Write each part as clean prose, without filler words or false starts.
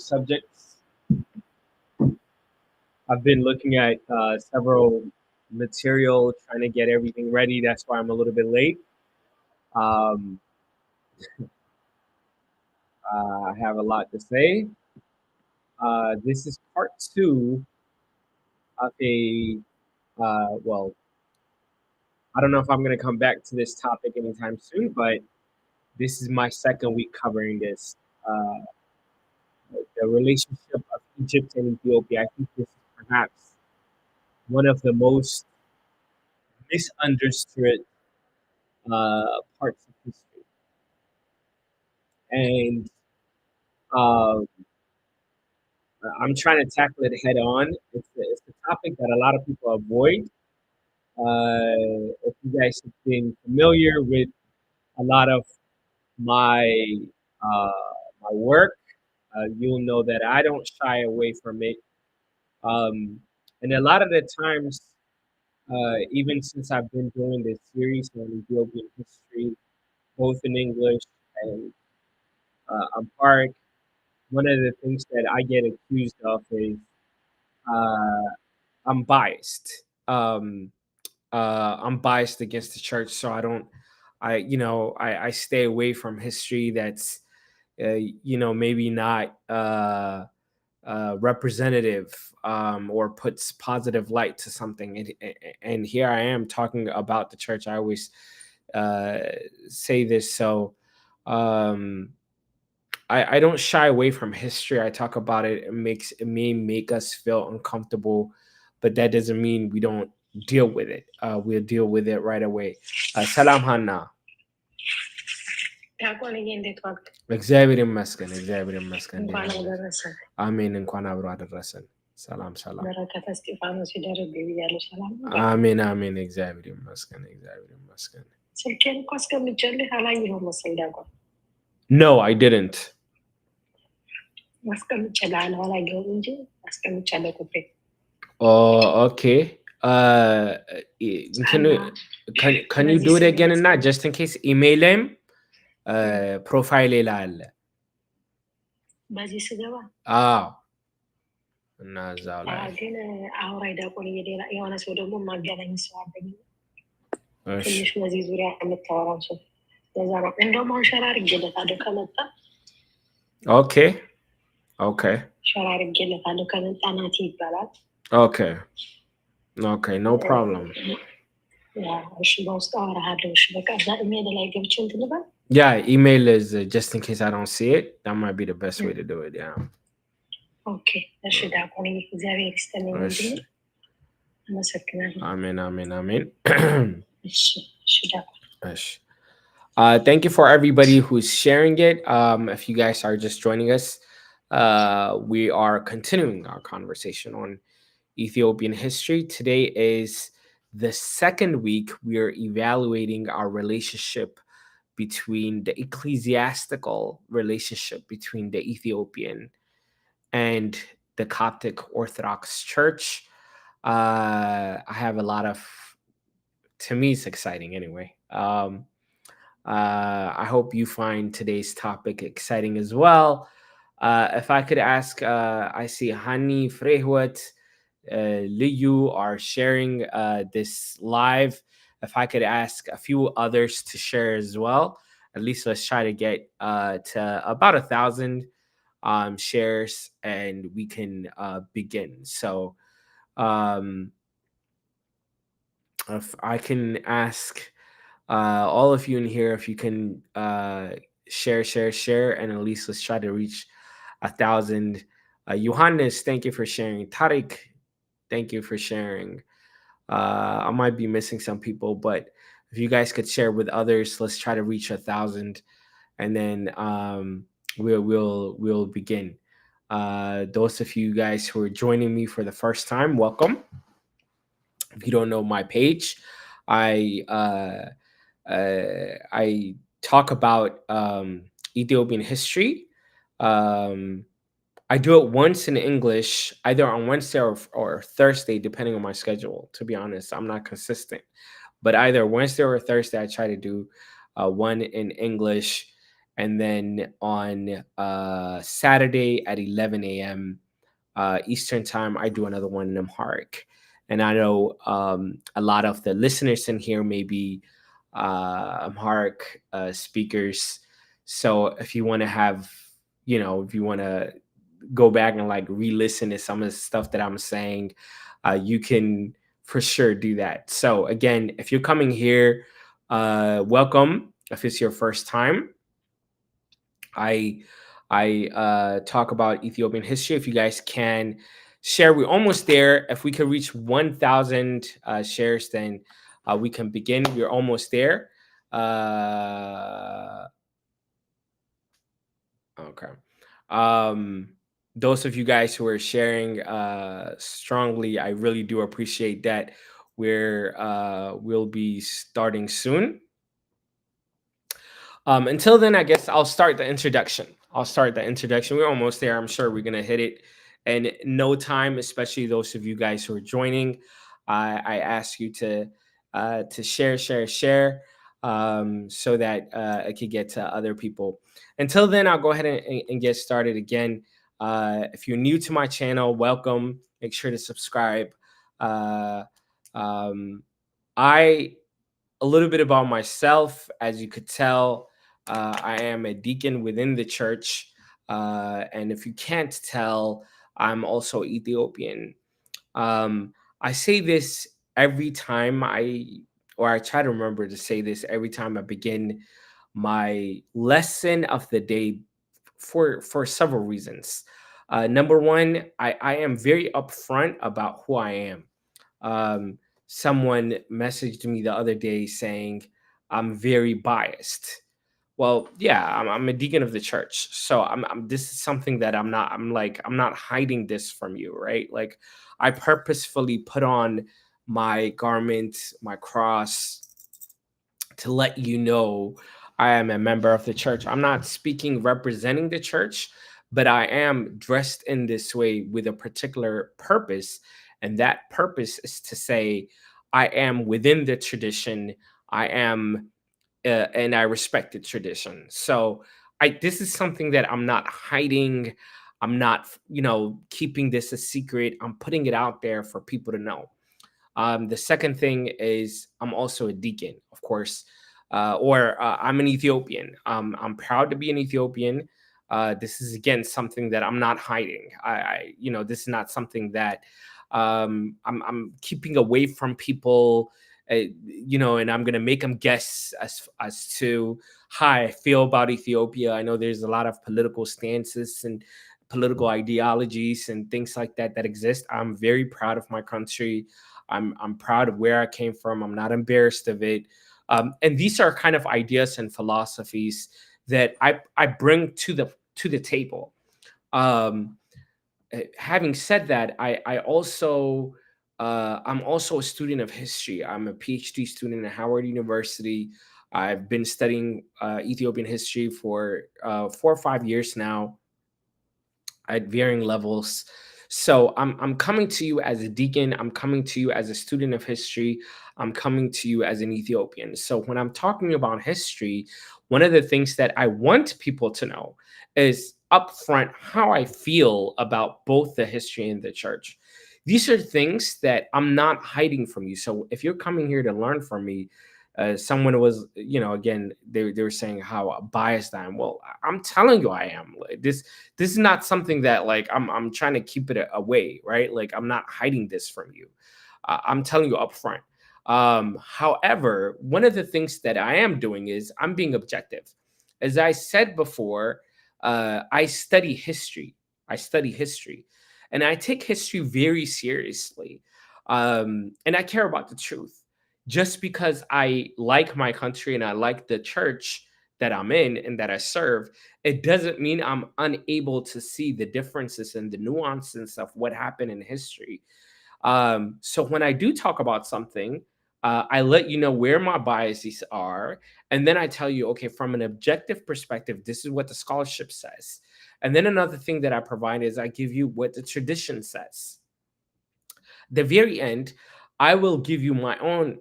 subjects. I've been looking at several material, trying to get everything ready. That's why I'm a little bit late. Um, I have a lot to say. This is part two of well, I don't know if I'm going to come back to this topic anytime soon, but this is my second week covering this. Uh, the relationship of Egypt and Ethiopia. I think this is perhaps one of the most misunderstood parts of history. And um, I'm trying to tackle it head on. It's a topic that a lot of people avoid. If you guys have been familiar with a lot of my uh, my work, you'll know that I don't shy away from it. And a lot of the times, even since I've been doing this series on Ethiopian history, both in English and Amharic, one of the things that I get accused of is uh, I'm biased. I'm biased against the church, so I stay away from history that's maybe not representative or puts positive light to something. And here I am talking about the church. I always uh, say this, so um, I don't shy away from history. I talk about it. It may make us feel uncomfortable, but that doesn't mean we don't deal with it. We'll deal with it right away. Salam Hanna. እግዚአብሔር ይመስገን እግዚአብሔር ይመስገን። አሜን። እንኳን አብሮ አደረሰን። ሰላም ሰላም። በረከተ እስጢፋኖስ ይደረግ ብያለሁ። ሰላም አሜን አሜን። እግዚአብሔር ይመስገን እግዚአብሔር ይመስገን። ስልኬን እኮ አስቀምጬልህ አላየኸውም መሰለኝ ዳቆን። No, I didn't. አስቀምጬልሃለሁ አላየኸውም እንጂ አስቀምጬልህ ቁጥሬ። Oh, okay. Can you do it again and not just in case email him? ፕሮፋይል ላይ አለ በዚህ ስገባ እና እዛው ላይ ግን አውራይ ዳቆን የሆነ ሰው ደግሞ ማገናኝ ሰው አለኝ። ትንሽ በዚህ ዙሪያ የምታወራው ሰው ለዛ ነው። እንደውም አሁን ሸር አድርጌለታለሁ ከመጣ። ኦኬ ሸር አድርጌለታለሁ ከመጣ ናቲ ይባላል። ኦኬ ኖ ፕሮብለም። እሺ በውስጥ አወራሃለሁ። እሺ በቃ እዛ ኢሜል ላይ ገብቼ እንትን ልበል። Yeah, email is just in case I don't see it. That might be the best way to do it. Yeah. Okay. Amen. Thank you for everybody who's sharing it. If you guys are just joining us, we are continuing our conversation on Ethiopian history. Today is the second week we are evaluating our relationship between the ecclesiastical relationship between the Ethiopian and the Coptic Orthodox Church. I have a lot of, to me, it's exciting anyway. I hope you find today's topic exciting as well. If I could ask, I see Hani, Frehwet, Liu are sharing this live. If I could ask a few others to share as well, at least let's try to get to about 1,000 shares and we can begin. So if I can ask all of you in here, if you can share, and at least let's try to reach 1,000. Johannes, thank you for sharing. Tariq, thank you for sharing. I might be missing some people, but if you guys could share with others, let's try to reach 1,000, and then we'll begin. Those of you guys who are joining me for the first time, welcome. If you don't know my page, I talk about Ethiopian history. I do it once in English, either on Wednesday or Thursday, depending on my schedule. To be honest, I'm not consistent, but either Wednesday or Thursday, I try to do one in English, and then on Saturday at 11 a.m. Eastern time, I do another one in Amharic. And I know a lot of the listeners in here may be Amharic speakers. So if you want to have, if you want to go back and like re-listen to some of the stuff that I'm saying, you can for sure do that. So again, if you're coming here, welcome. If it's your first time, I I talk about Ethiopian history. If you guys can share, we're almost there. If we could reach 1,000 shares, then we can begin. We're almost there. Okay. Um, those of you guys who are sharing strongly, I really do appreciate that. We'll be starting soon. Until then, I guess I'll start the introduction. We're almost there. I'm sure we're gonna hit it in no time. Especially those of you guys who are joining. I ask you to share, so that it could get to other people. Until then, I'll go ahead and get started again. If you're new to my channel, welcome. Make sure to subscribe. Uh, um, I A little bit about myself. As you could tell, I am a deacon within the church. And if you can't tell, I'm also Ethiopian. I say this every time or I try to remember to say this every time I begin my lesson of the day for several reasons. Number one, I am very upfront about who I am. Um, Someone messaged me the other day saying I'm very biased. Well, yeah, I'm a deacon of the church, so this is something that I'm not. I'm not hiding this from you, right? Like, I purposefully put on my garment, my cross, to let you know I am a member of the church. I'm not speaking representing the church, but I am dressed in this way with a particular purpose. And that purpose is to say, I am within the tradition. I am, and I respect the tradition. So this is something that I'm not hiding. I'm not, keeping this a secret. I'm putting it out there for people to know. The second thing is I'm also a deacon, of course, or I'm an Ethiopian. I'm proud to be an Ethiopian. This is again something that I'm not hiding. This is not something that I'm keeping away from people. And I'm gonna make them guess as to how I feel about Ethiopia. I know there's a lot of political stances and political ideologies and things like that exist. I'm very proud of my country. I'm proud of where I came from. I'm not embarrassed of it. And these are kind of ideas and philosophies that I bring to the table. Um, Having said that, I'm also a student of history. I'm a PhD student at Howard University. I've been studying Ethiopian history for 4 or 5 years now at varying levels. So I'm coming to you as a deacon. I'm coming to you as a student of history. I'm coming to you as an Ethiopian. So when I'm talking about history, one of the things that I want people to know is upfront how I feel about both the history and the church. These are things that I'm not hiding from you. So if you're coming here to learn from me, someone was, again, they were saying how biased I am. Well, I'm telling you, I am. Like, this is not something that like I'm trying to keep it away, right? Like, I'm not hiding this from you. I'm telling you up front. However, one of the things that I am doing is I'm being objective. As I said before, I study history. I study history, and I take history very seriously. And I care about the truth. Just because I like my country and I like the church that I'm in and that I serve, it doesn't mean I'm unable to see the differences and the nuances of what happened in history. So when I do talk about something, I let you know where my biases are, and then I tell you, okay, from an objective perspective, this is what the scholarship says. And then another thing that I provide is I give you what the tradition says. The very end, I will give you my own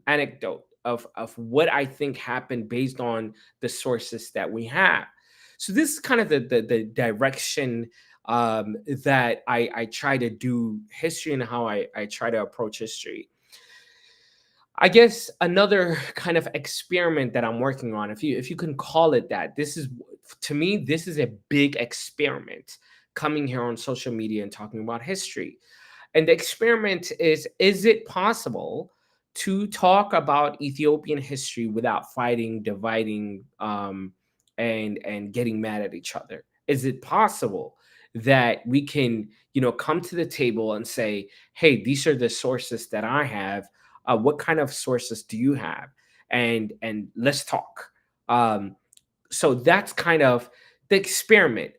anecdote of what I think happened based on the sources that we have. So this is kind of the direction that I try to do history, and how I try to approach history. I guess another kind of experiment that I'm working on, if you can call it that, this is, to me, this is a big experiment, coming here on social media and talking about history. And the experiment is it possible to talk about Ethiopian history without fighting, dividing, and getting mad at each other? Is it possible that we can, come to the table and say, hey, these are the sources that I have. What kind of sources do you have? And let's talk. So that's kind of the experiment.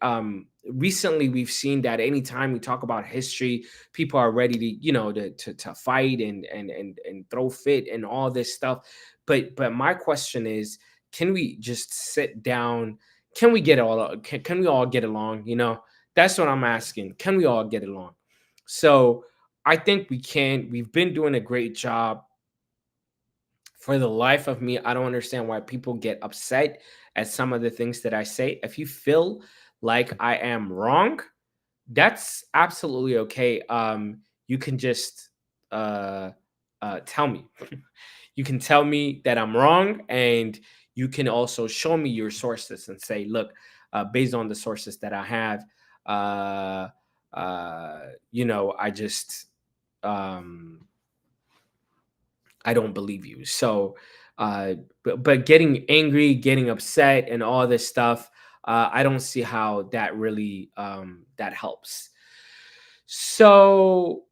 Recently, we've seen that anytime we talk about history, people are ready to, to fight and throw fit and all this stuff. But my question is, can we just sit down? Can we get all? Can we all get along? That's what I'm asking. Can we all get along? So I think we can. We've been doing a great job. For the life of me, I don't understand why people get upset at some of the things that I say. If you feel like I am wrong, that's absolutely okay. You can just tell me. You can tell me that I'm wrong, and you can also show me your sources and say, look, based on the sources that I have, I just I don't believe you. So, but getting angry, getting upset, and all this stuff, I don't see how that really that helps. So,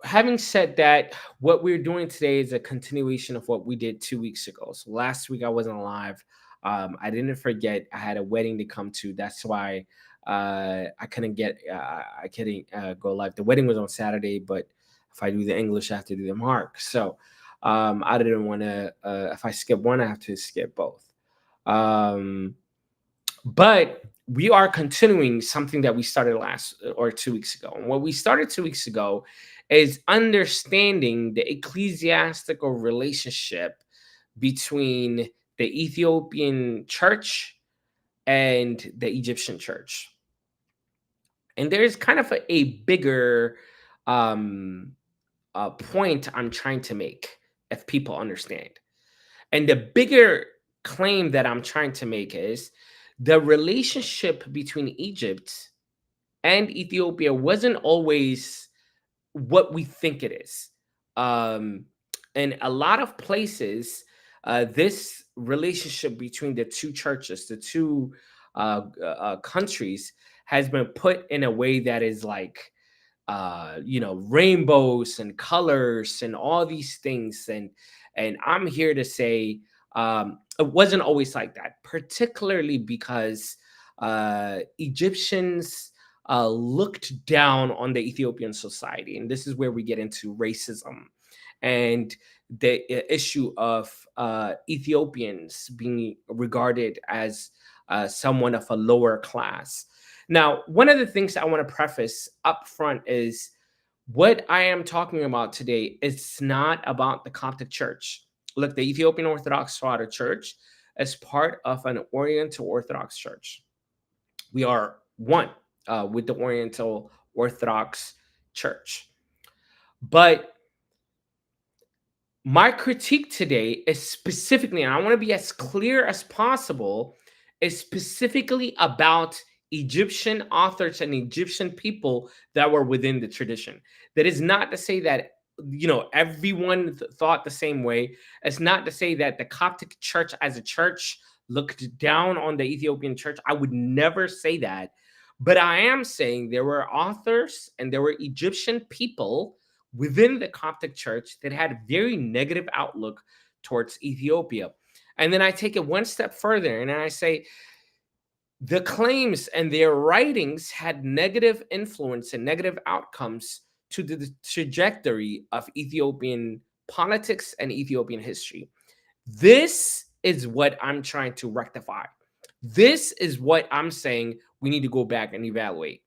having said that, what we're doing today is a continuation of what we did 2 weeks ago. So last week I wasn't alive. I didn't forget. I had a wedding to come to. That's why I couldn't get. I couldn't go live. The wedding was on Saturday, but if I do the English, I have to do the mark. So I didn't want to. If I skip one, I have to skip both. Um, but we are continuing something that we started last or 2 weeks ago. And what we started 2 weeks ago is understanding the ecclesiastical relationship between the Ethiopian church and the Egyptian church. And there's kind of a bigger um, point I'm trying to make, if people understand. And the bigger claim that I'm trying to make is the relationship between Egypt and Ethiopia wasn't always what we think it is. Um, in a lot of places, this relationship between the two churches, the two countries, has been put in a way that is like, rainbows and colors and all these things. And I'm here to say it wasn't always like that, particularly because Egyptians looked down on the Ethiopian society. And this is where we get into racism and the issue of Ethiopians being regarded as someone of a lower class. Now, one of the things I want to preface up front is what I am talking about today is not about the Coptic Church. Look, the Ethiopian Orthodox Father Church is part of an Oriental Orthodox Church. We are one with the Oriental Orthodox Church. But my critique today is specifically, and I want to be as clear as possible, is specifically about Egyptian authors and Egyptian people that were within the tradition. That is not to say that everyone thought the same way. It's not to say that the Coptic Church as a church looked down on the Ethiopian church. I would never say that. But I am saying there were authors and there were Egyptian people within the Coptic Church that had a very negative outlook towards Ethiopia. And then I take it one step further and I say the claims and their writings had negative influence and negative outcomes to the trajectory of Ethiopian politics and Ethiopian history. This is what I'm trying to rectify. This is what I'm saying we need to go back and evaluate.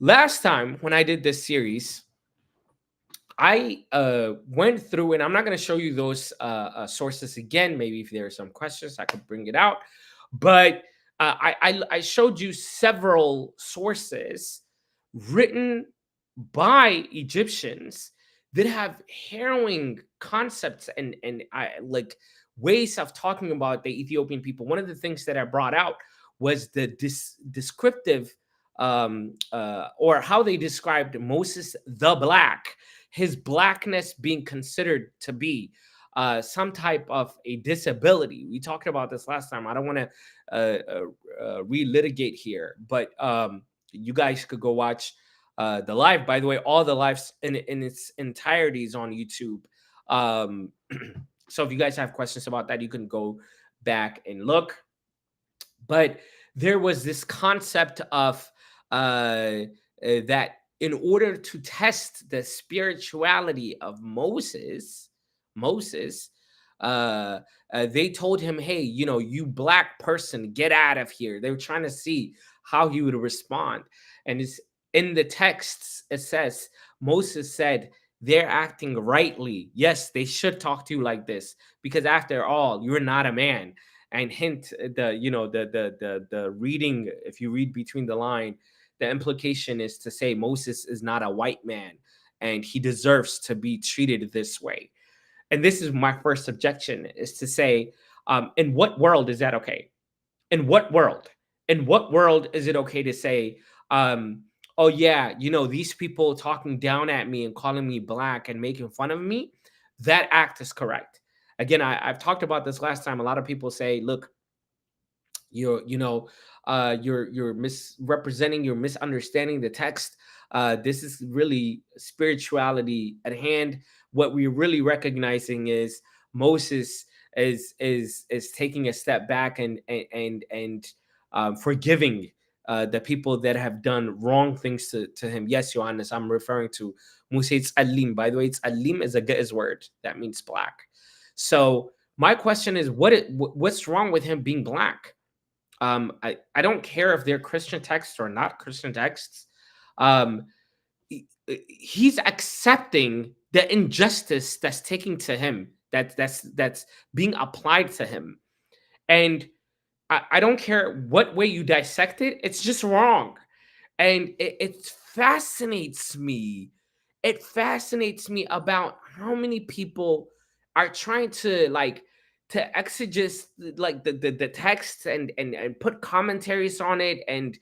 Last time when I did this series, I went through, and I'm not going to show you those sources again. Maybe if there are some questions, I could bring it out. But I showed you several sources written by Egyptians that have harrowing concepts and like ways of talking about the Ethiopian people. One of the things that I brought out was the descriptive or how they described Moses the Black, his blackness being considered to be some type of a disability. We talked about this last time. I don't want to relitigate here, but you guys could go watch the live. By the way, all the lives in its entirety is on YouTube. So if you guys have questions about that, you can go back and look. But there was this concept of that in order to test the spirituality of Moses, they told him, hey, you know, you Black person, get out of here. They were trying to see how he would respond. And it's in the texts, it says, Moses said, they're acting rightly. Yes, they should talk to you like this, because after all, you're not a man. And hint, the reading, if you read between the line, the implication is to say Moses is not a white man and he deserves to be treated this way. And this is my first objection, is to say, in what world is that okay? In what world? In what world is it okay to say, oh yeah, you know, these people talking down at me and calling me Black and making fun of me, that act is correct. Again, I've talked about this last time. A lot of people say, look, you're misrepresenting, you're misunderstanding the text. This is really spirituality at hand. What we're really recognizing is Moses is taking a step back and forgiving the people that have done wrong things to him. Yes, Johannes, I'm referring to Musa. It's alim. By the way, it's alim is a Ge'ez word that means Black. So my question is, what's wrong with him being Black? I don't care if they're Christian texts or not Christian texts. He's accepting the injustice that's taking to him, that's being applied to him, and I don't care what way you dissect it. It's just wrong, and it fascinates me. It fascinates me about how many people are trying to exegese like the text and put commentaries on it and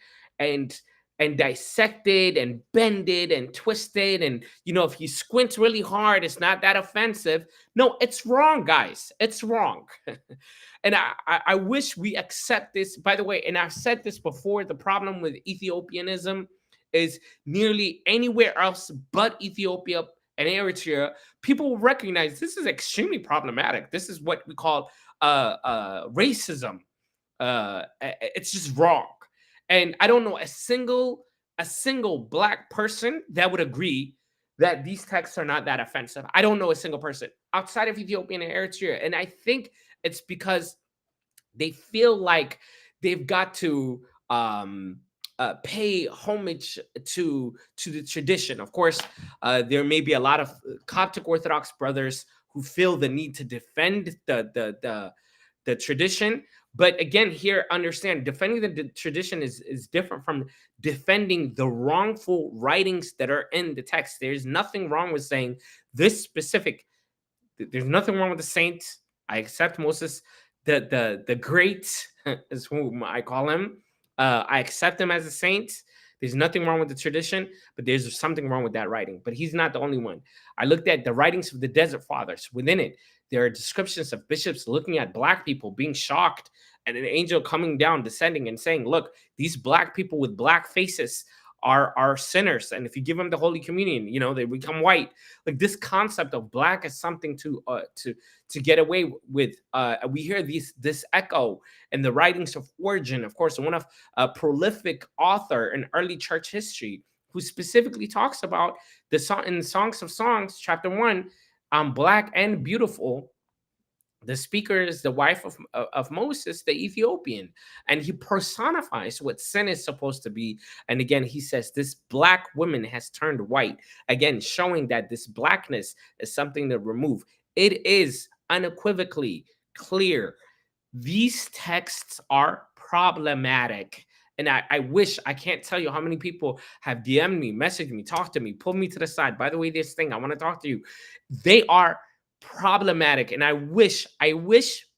and dissect it and bend it and twist it, and you know, if you squint really hard, it's not that offensive. No, it's wrong, guys. It's wrong. And I wish we accept this. By the way, and I've said this before, the problem with Ethiopianism is nearly anywhere else but Ethiopia and Eritrea, people will recognize this is extremely problematic. This is what we call racism. It's just wrong. And I don't know a single Black person that would agree that these texts are not that offensive. I don't know a single person outside of Ethiopia and Eritrea. And I think it's because they feel like they've got to pay homage to the tradition. Of course, there may be a lot of Coptic Orthodox brothers who feel the need to defend the tradition. But again, here, understand, defending the tradition is different from defending the wrongful writings that are in the text. There's nothing wrong with saying this specific. There's nothing wrong with the saint. I accept Moses, the great is whom I call him. I accept him as a saint. There's nothing wrong with the tradition, but there's something wrong with that writing. But he's not the only one. I looked at the writings of the Desert Fathers. Within it, there are descriptions of bishops looking at Black people, being shocked, and an angel coming down, descending, and saying, look, these Black people with Black faces are sinners. And if you give them the Holy Communion, you know, they become white. Like, this concept of Black is something to get away with. We hear this echo in the writings of Origen, of course, one of a prolific author in early church history, who specifically talks about in Songs of Songs, chapter 1, Black and beautiful, The speaker is the wife of Moses, the Ethiopian, and he personifies what sin is supposed to be. And again, he says this black woman has turned white, again showing that this blackness is something to remove. It is unequivocally clear these texts are problematic. And I wish, I can't tell you how many people have DM'd me, messaged me, talked to me, pulled me to the side. By the way, this thing, I want to talk to you. They are problematic. And I wish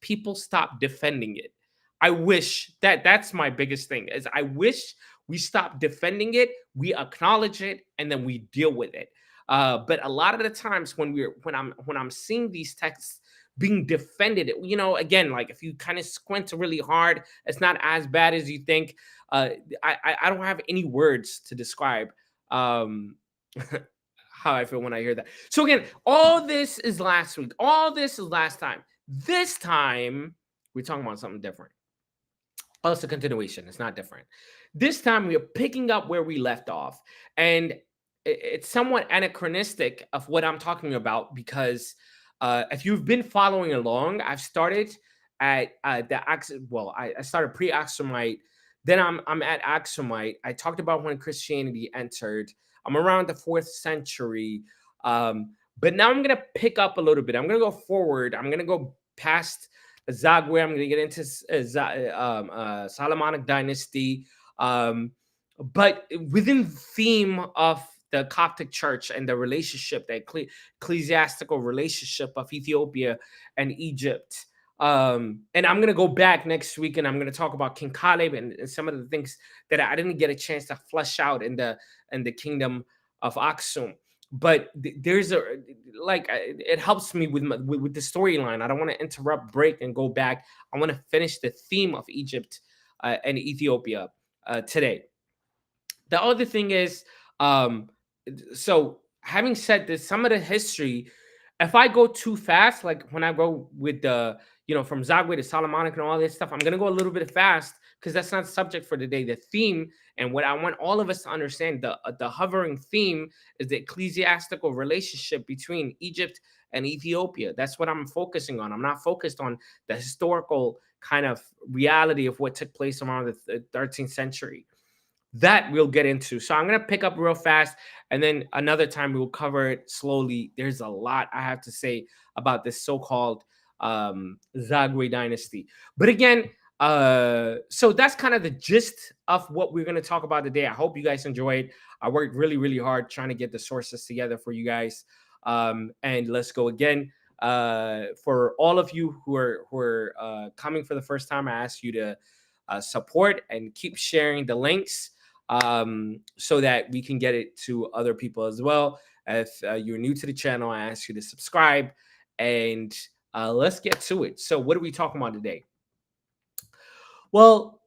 people stop defending it. I wish that's my biggest thing is I wish we stop defending it, we acknowledge it, and then we deal with it. But a lot of the times when I'm seeing these texts being defended, again, like if you kind of squint really hard, it's not as bad as you think. I don't have any words to describe um, how I feel when I hear that. So again, all this is last week. All this is last time. This time we're talking about something different. Oh, it's a continuation. It's not different. This time we are picking up where we left off, and it's somewhat anachronistic of what I'm talking about because if you've been following along, I've started at I started pre-Axumite, then I'm at Axumite. I talked about when Christianity entered. I'm around the 4th century, but now I'm gonna pick up a little bit. I'm gonna go forward. I'm gonna go past Zagwe. I'm gonna get into Solomonic Dynasty, but within the theme of the Coptic Church and the relationship, the ecclesiastical relationship of Ethiopia and Egypt. And I'm going to go back next week and I'm going to talk about King Caleb and some of the things that I didn't get a chance to flesh out in the kingdom of Aksum. But there's it helps me with the storyline. I don't want to interrupt, break, and go back. I want to finish the theme of Egypt and Ethiopia today. The other thing is, so having said this, some of the history, if I go too fast, like when I go with from Zagwe to Solomonic and all this stuff, I'm gonna go a little bit fast because that's not the subject for today. The theme and what I want all of us to understand, the hovering theme is the ecclesiastical relationship between Egypt and Ethiopia. That's what I'm focusing on. I'm not focused on the historical kind of reality of what took place around the 13th century. That we'll get into. So I'm going to pick up real fast, and then another time we will cover it slowly. There's a lot I have to say about this so-called Zagwe dynasty. But again, so that's kind of the gist of what we're going to talk about today. I hope you guys enjoyed. I worked really, really hard trying to get the sources together for you guys. And let's go again. For all of you who are coming for the first time, I ask you to support and keep sharing the links so that we can get it to other people as well. If you're new to the channel, I ask you to subscribe, and let's get to it. So what are we talking about today? Well,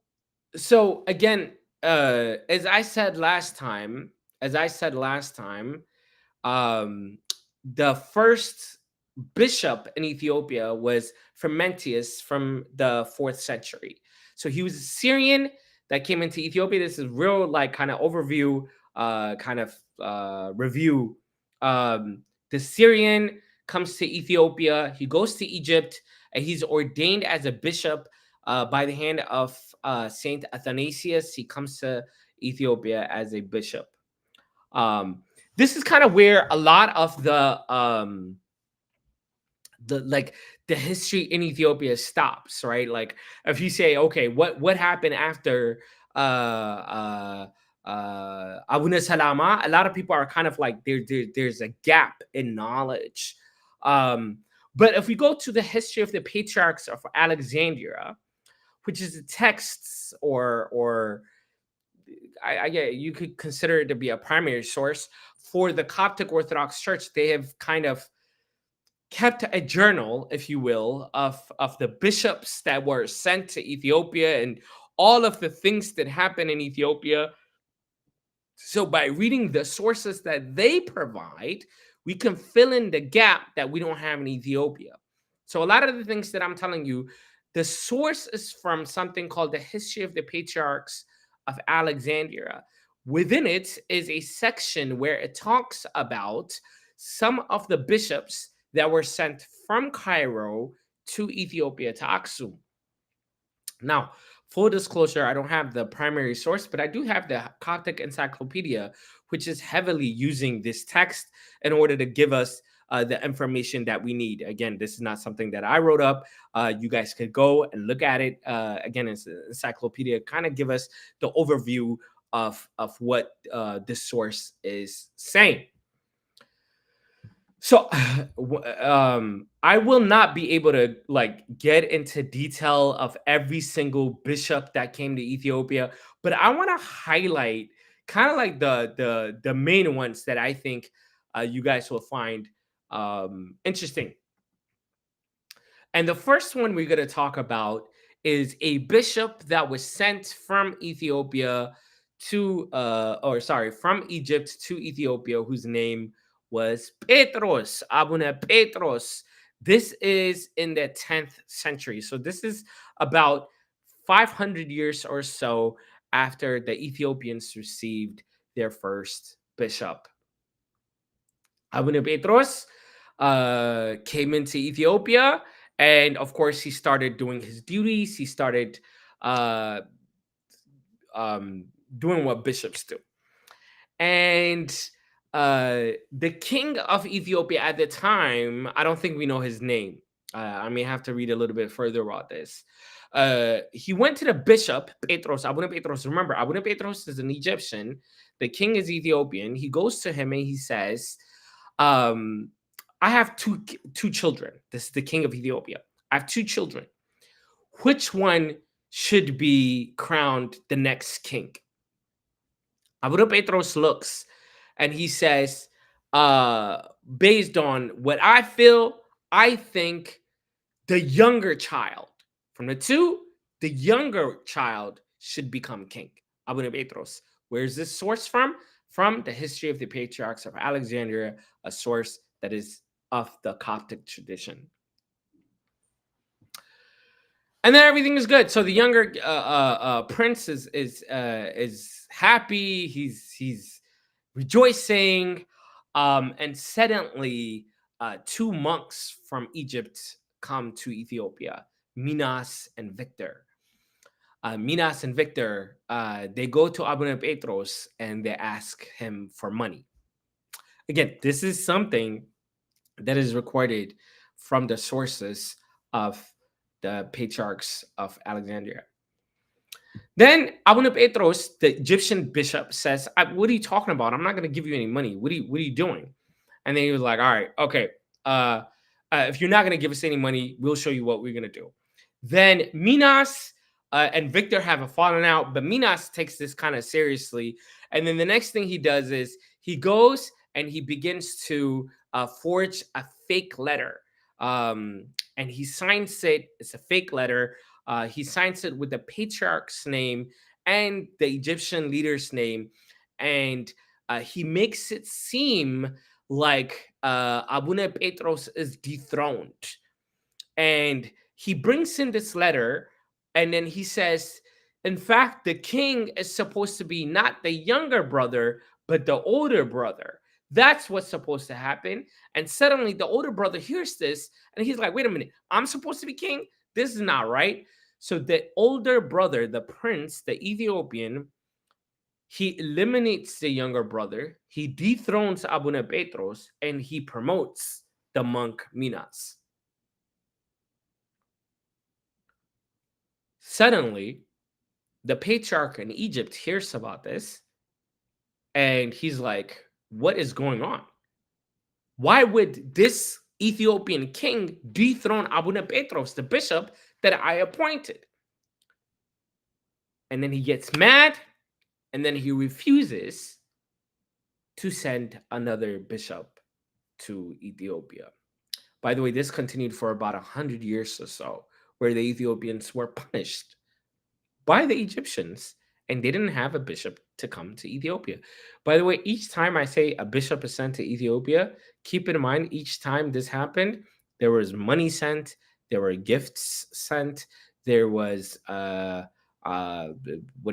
so again, as I said last time, the first bishop in Ethiopia was Frumentius from the 4th century. So he was a Syrian that came into Ethiopia. This is real, like, kind of overview, review. The Syrian comes to Ethiopia. He goes to Egypt, and he's ordained as a bishop by the hand of Saint Athanasius. He comes to Ethiopia as a bishop. This is kind of where a lot of the history in Ethiopia stops, right? Like if you say, okay, what happened after Abuna Salama, a lot of people are kind of like there's a gap in knowledge. But if we go to the history of the patriarchs of Alexandria, which is the texts or you could consider it to be a primary source for the Coptic Orthodox Church, they have kind of kept a journal, if you will, of the bishops that were sent to Ethiopia and all of the things that happened in Ethiopia. So by reading the sources that they provide, we can fill in the gap that we don't have in Ethiopia. So a lot of the things that I'm telling you, the source is from something called the History of the Patriarchs of Alexandria. Within it is a section where it talks about some of the bishops that were sent from Cairo to Ethiopia, to Aksum. Now, full disclosure, I don't have the primary source, but I do have the Coptic Encyclopedia, which is heavily using this text in order to give us the information that we need. Again, this is not something that I wrote up. You guys could go and look at it. Again, it's an encyclopedia, kind of give us the overview of what this source is saying. So, I will not be able to like get into detail of every single bishop that came to Ethiopia, but I want to highlight kind of like the main ones that I think you guys will find interesting. And the first one we're going to talk about is a bishop that was sent from Ethiopia to, from Egypt to Ethiopia, whose name was Petros, Abuna Petros. This is in the 10th century. So this is about 500 years or so after the Ethiopians received their first bishop. Abuna Petros came into Ethiopia, and of course, he started doing his duties. He started uh, doing what bishops do. And the king of Ethiopia at the time, I don't think we know his name. I may have to read a little bit further about this. He went to the bishop, Petros, Abuna Petros. Remember, Abuna Petros is an Egyptian. The king is Ethiopian. He goes to him and he says, I have two children. This is the king of Ethiopia. I have two children. Which one should be crowned the next king? Abuna Petros looks and he says, based on what I feel, I think the younger child from the two, the younger child should become king. Abuna Petros. Where's this source from? From the History of the Patriarchs of Alexandria, a source that is of the Coptic tradition. And then everything is good. So the younger prince is happy. He's rejoicing, and suddenly two monks from Egypt come to Ethiopia, Minas and Victor. Minas and Victor, they go to Abuna Petros and they ask him for money. Again, this is something that is recorded from the sources of the patriarchs of Alexandria. Then Abuna Petros, the Egyptian bishop, says, "What are you talking about? I'm not going to give you any money. What are you doing?" And then he was like, "All right, okay. If you're not going to give us any money, we'll show you what we're going to do." Then Minas and Victor have a falling out, but Minas takes this kind of seriously. And then the next thing he does is he goes and he begins to forge a fake letter. And he signs it. It's a fake letter. He signs it with the patriarch's name and the Egyptian leader's name. And he makes it seem like Abuna Petros is dethroned. And he brings in this letter, and then he says, in fact, the king is supposed to be not the younger brother, but the older brother. That's what's supposed to happen. And suddenly the older brother hears this, and he's like, wait a minute, I'm supposed to be king? This is not right. So the older brother, the prince, the Ethiopian, he eliminates the younger brother, he dethrones Abuna Petros, and he promotes the monk Minas. Suddenly, the patriarch in Egypt hears about this, and he's like, what is going on? Why would this Ethiopian king dethrone Abuna Petros, the bishop that I appointed? And then he gets mad, and then he refuses to send another bishop to Ethiopia. By the way, this continued for about 100 years or so, where the Ethiopians were punished by the Egyptians, and they didn't have a bishop to come to Ethiopia. By the way, each time I say a bishop is sent to Ethiopia, keep in mind each time this happened, there was money sent, there were gifts sent, there was what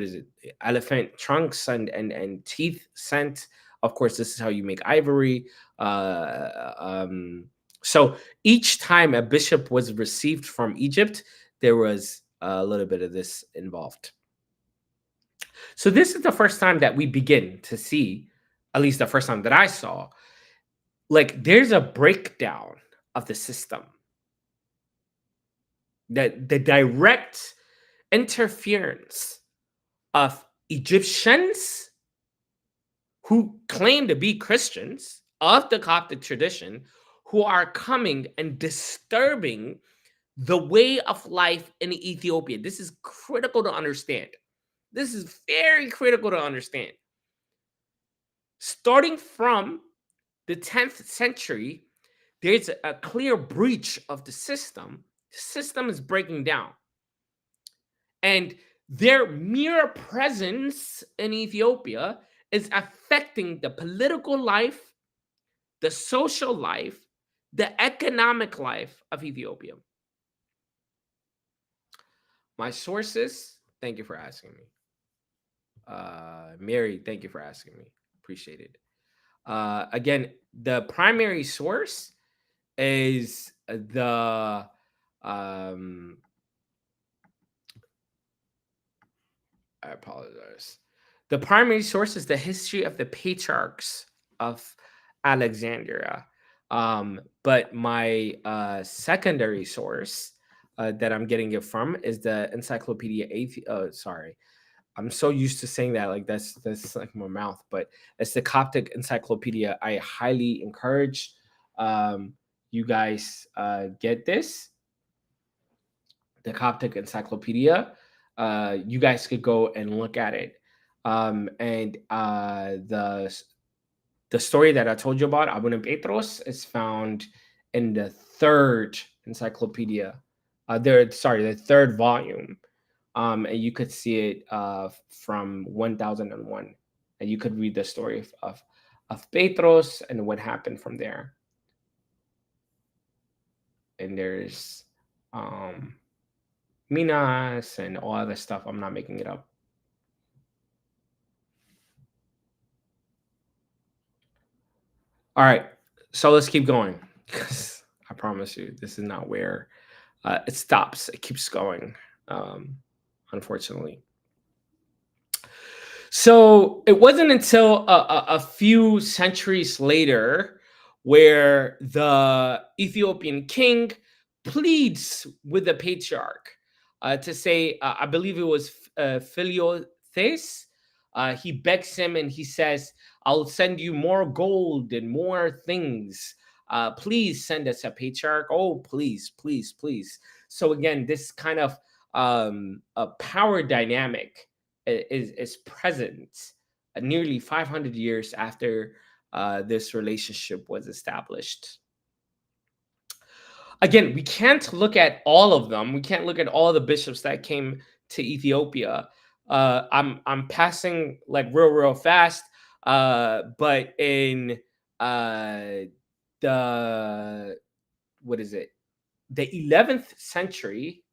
is it, elephant trunks and teeth sent. Of course, this is how you make ivory. So each time a bishop was received from Egypt, there was a little bit of this involved. So this is the first time that we begin to see, at least the first time that I saw, like there's a breakdown of the system. That the direct interference of Egyptians who claim to be Christians of the Coptic tradition, who are coming and disturbing the way of life in Ethiopia. This is critical to understand. This is very critical to understand. Starting from the 10th century, there's a clear breach of the system. The system is breaking down. And their mere presence in Ethiopia is affecting the political life, the social life, the economic life of Ethiopia. My sources, thank you for asking me. Mary, thank you for asking me. Appreciate it. Again, the primary source is the I apologize. The primary source is the history of the patriarchs of Alexandria. But my secondary source that I'm getting it from is the Encyclopedia sorry. I'm so used to saying that, like that's like my mouth, but it's the Coptic Encyclopedia. I highly encourage you guys get this, the Coptic Encyclopedia. You guys could go and look at it. And the story that I told you about, Abu Petros, is found in the third encyclopedia. The third volume. And you could see it from 1001. And you could read the story of Petros and what happened from there. And there's Minas and all other stuff. I'm not making it up. All right, so let's keep going, because I promise you, this is not where it stops. It keeps going, unfortunately. So it wasn't until a few centuries later where the Ethiopian king pleads with the patriarch to say, I believe it was Philiotheus. He begs him and he says, I'll send you more gold and more things. Please send us a patriarch. Oh, please, please, please. So again, this kind of a power dynamic is present nearly 500 years after this relationship was established. Again, we can't look at all of them. We can't look at all the bishops that came to Ethiopia. I'm passing like real fast. But in the what is it? The 11th century,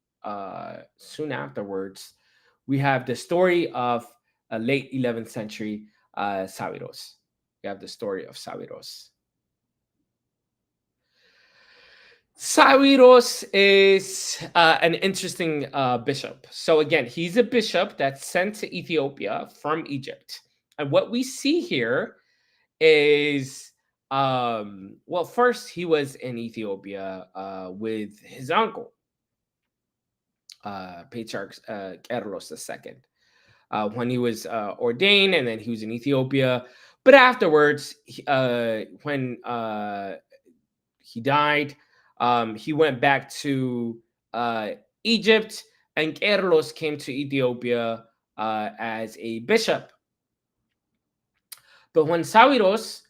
soon afterwards, we have the story of a late 11th century Sawiros. We have the story of Sawiros. Sawiros is an interesting bishop. So again, he's a bishop that's sent to Ethiopia from Egypt. And what we see here is, well, first he was in Ethiopia with his uncle, Patriarch Keros II, when he was ordained, and then he was in Ethiopia. But afterwards, when he died, he went back to Egypt, and Keros came to Ethiopia as a bishop. But when Sawiros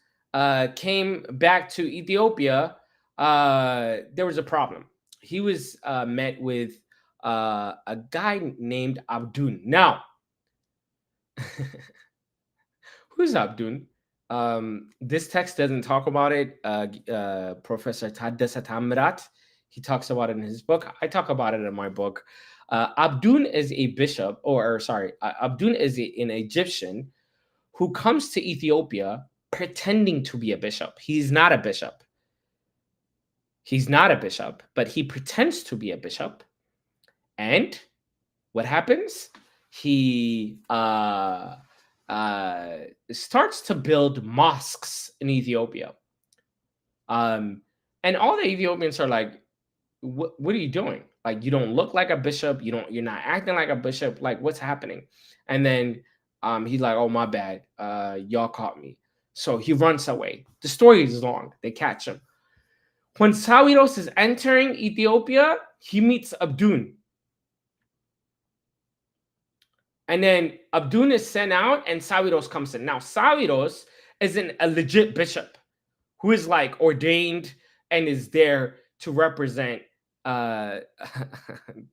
came back to Ethiopia, there was a problem. He was met with a guy named Abdun. Now, who's Abdun? This text doesn't talk about it. Professor Taddasa Tamrat, he talks about it in his book. I talk about it in my book. Abdun is a bishop, Abdun is an Egyptian who comes to Ethiopia pretending to be a bishop. He's not a bishop. He's not a bishop, but he pretends to be a bishop. And what happens? He starts to build mosques in Ethiopia. And all the Ethiopians are like, what are you doing? Like, you don't look like a bishop. You're not acting like a bishop. Like, what's happening? And then he's like, oh, my bad. Y'all caught me. So he runs away. The story is long. They catch him. When Sawiros is entering Ethiopia, he meets Abdun. And then Abdun is sent out and Sawiros comes in. Now, Sawiros is a legit bishop who is like ordained and is there to represent the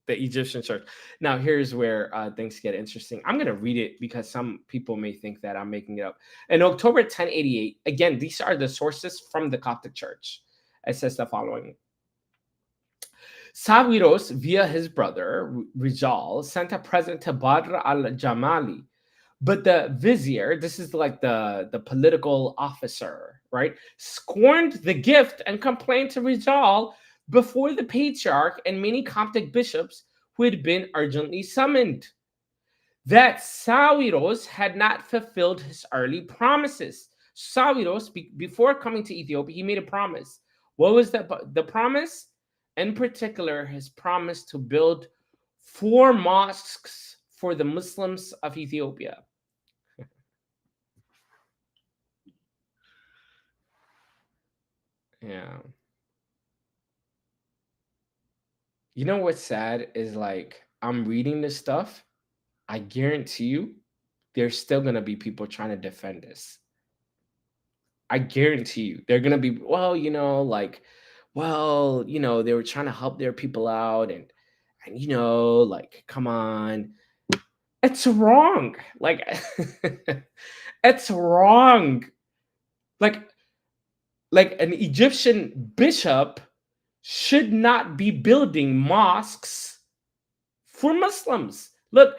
Egyptian church. Now, here's where things get interesting. I'm going to read it because some people may think that I'm making it up. In October 1088, again, these are the sources from the Coptic Church. It says the following. Sawiros, via his brother Rijal, sent a present to Badr al-Jamali. But the vizier, this is like the political officer, right, scorned the gift and complained to Rijal before the patriarch and many Coptic bishops who had been urgently summoned, that Sawiros had not fulfilled his early promises. Sawiros, before coming to Ethiopia, he made a promise. What was the promise? In particular, his promise to build 4 mosques for the Muslims of Ethiopia. Yeah. You know what's sad is, like, I'm reading this stuff. I guarantee you there's still going to be people trying to defend this. I guarantee you they're going to be, well, like, well, they were trying to help their people out and like, come on. It's wrong. Like, it's wrong. Like an Egyptian bishop should not be building mosques for Muslims. Look,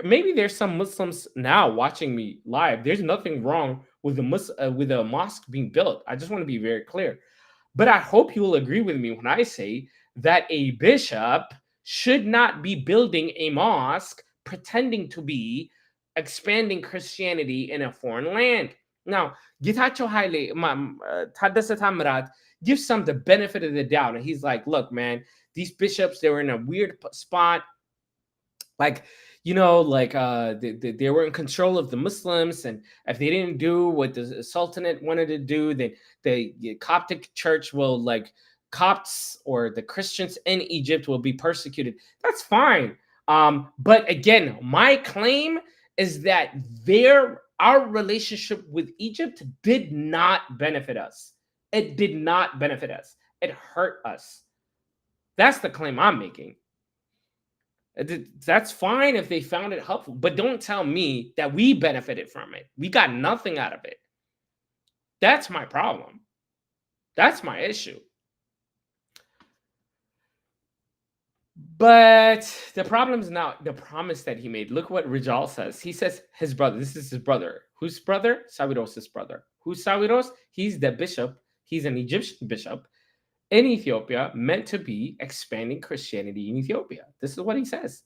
maybe there's some Muslims now watching me live. There's nothing wrong with a mosque being built. I just want to be very clear. But I hope you will agree with me when I say that a bishop should not be building a mosque pretending to be expanding Christianity in a foreign land. Now, Getachew Haile, Tadassa Tamrat, gives some the benefit of the doubt. And he's like, look, man, these bishops, they were in a weird spot. Like, they were in control of the Muslims, and if they didn't do what the Sultanate wanted to do, then the Coptic church will, like, Copts or the Christians in Egypt will be persecuted. That's fine. But again, my claim is that our relationship with Egypt did not benefit us. It did not benefit us. It hurt us. That's the claim I'm making. That's fine if they found it helpful, but don't tell me that we benefited from it. We got nothing out of it. That's my problem. That's my issue. But the problem is now the promise that he made. Look what Rijal says. He says his brother. This is his brother. Whose brother? Sawiros' brother. Who's Sawiros? He's the bishop. He's an Egyptian bishop in Ethiopia, meant to be expanding Christianity in Ethiopia. This is what he says.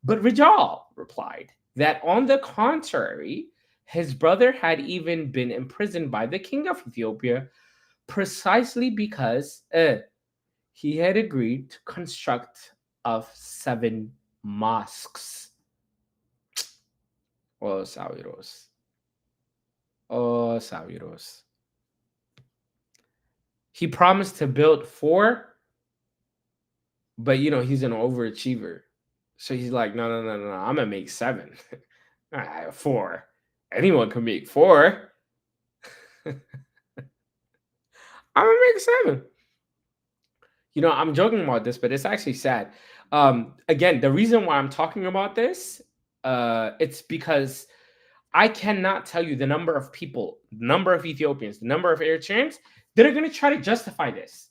But Rijal replied that on the contrary, his brother had even been imprisoned by the king of Ethiopia precisely because he had agreed to construct of 7 mosques. Oh, Sawiros. Oh, Sawiros. He promised to build 4, but he's an overachiever. So he's like, no, I'm gonna make 7. 4. Anyone can make 4. I'm gonna make 7. I'm joking about this, but it's actually sad. Again, the reason why I'm talking about this, it's because I cannot tell you the number of people, the number of Ethiopians, the number of Eritreans that are going to try to justify this.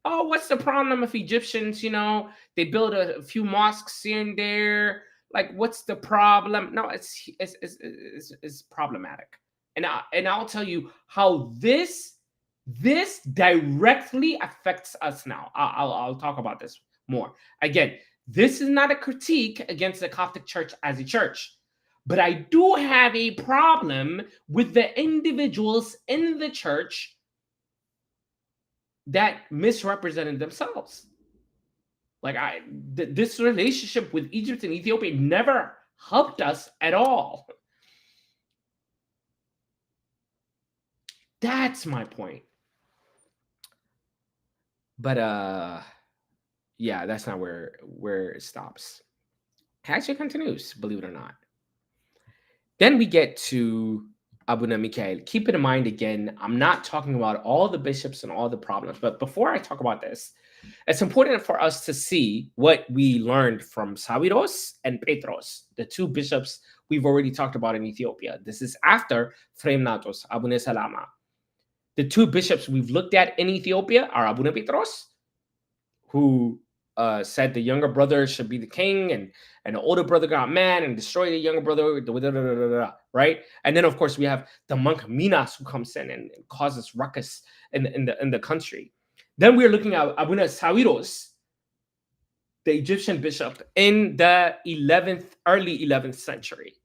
Oh, what's the problem if Egyptians, they build a few mosques here and there? Like, what's the problem? No, it's problematic. And I'll tell you how this This directly affects us now. I'll talk about this more. Again, this is not a critique against the Coptic Church as a church, but I do have a problem with the individuals in the church that misrepresented themselves. Like this relationship with Egypt and Ethiopia never helped us at all. That's my point. But yeah, that's not where it stops. It actually continues, believe it or not. Then we get to Abuna Mikhail. Keep it in mind again, I'm not talking about all the bishops and all the problems, but before I talk about this, it's important for us to see what we learned from Sawiros and Petros, the two bishops we've already talked about in Ethiopia. This is after Fremnatos, Abuna Salama. The two bishops we've looked at in Ethiopia are Abuna Petros, who said the younger brother should be the king, and the older brother got mad and destroyed the younger brother, right? And then, of course, we have the monk Minas, who comes in and causes ruckus in the country. Then we're looking at Abuna Sawiros, the Egyptian bishop in the early 11th century,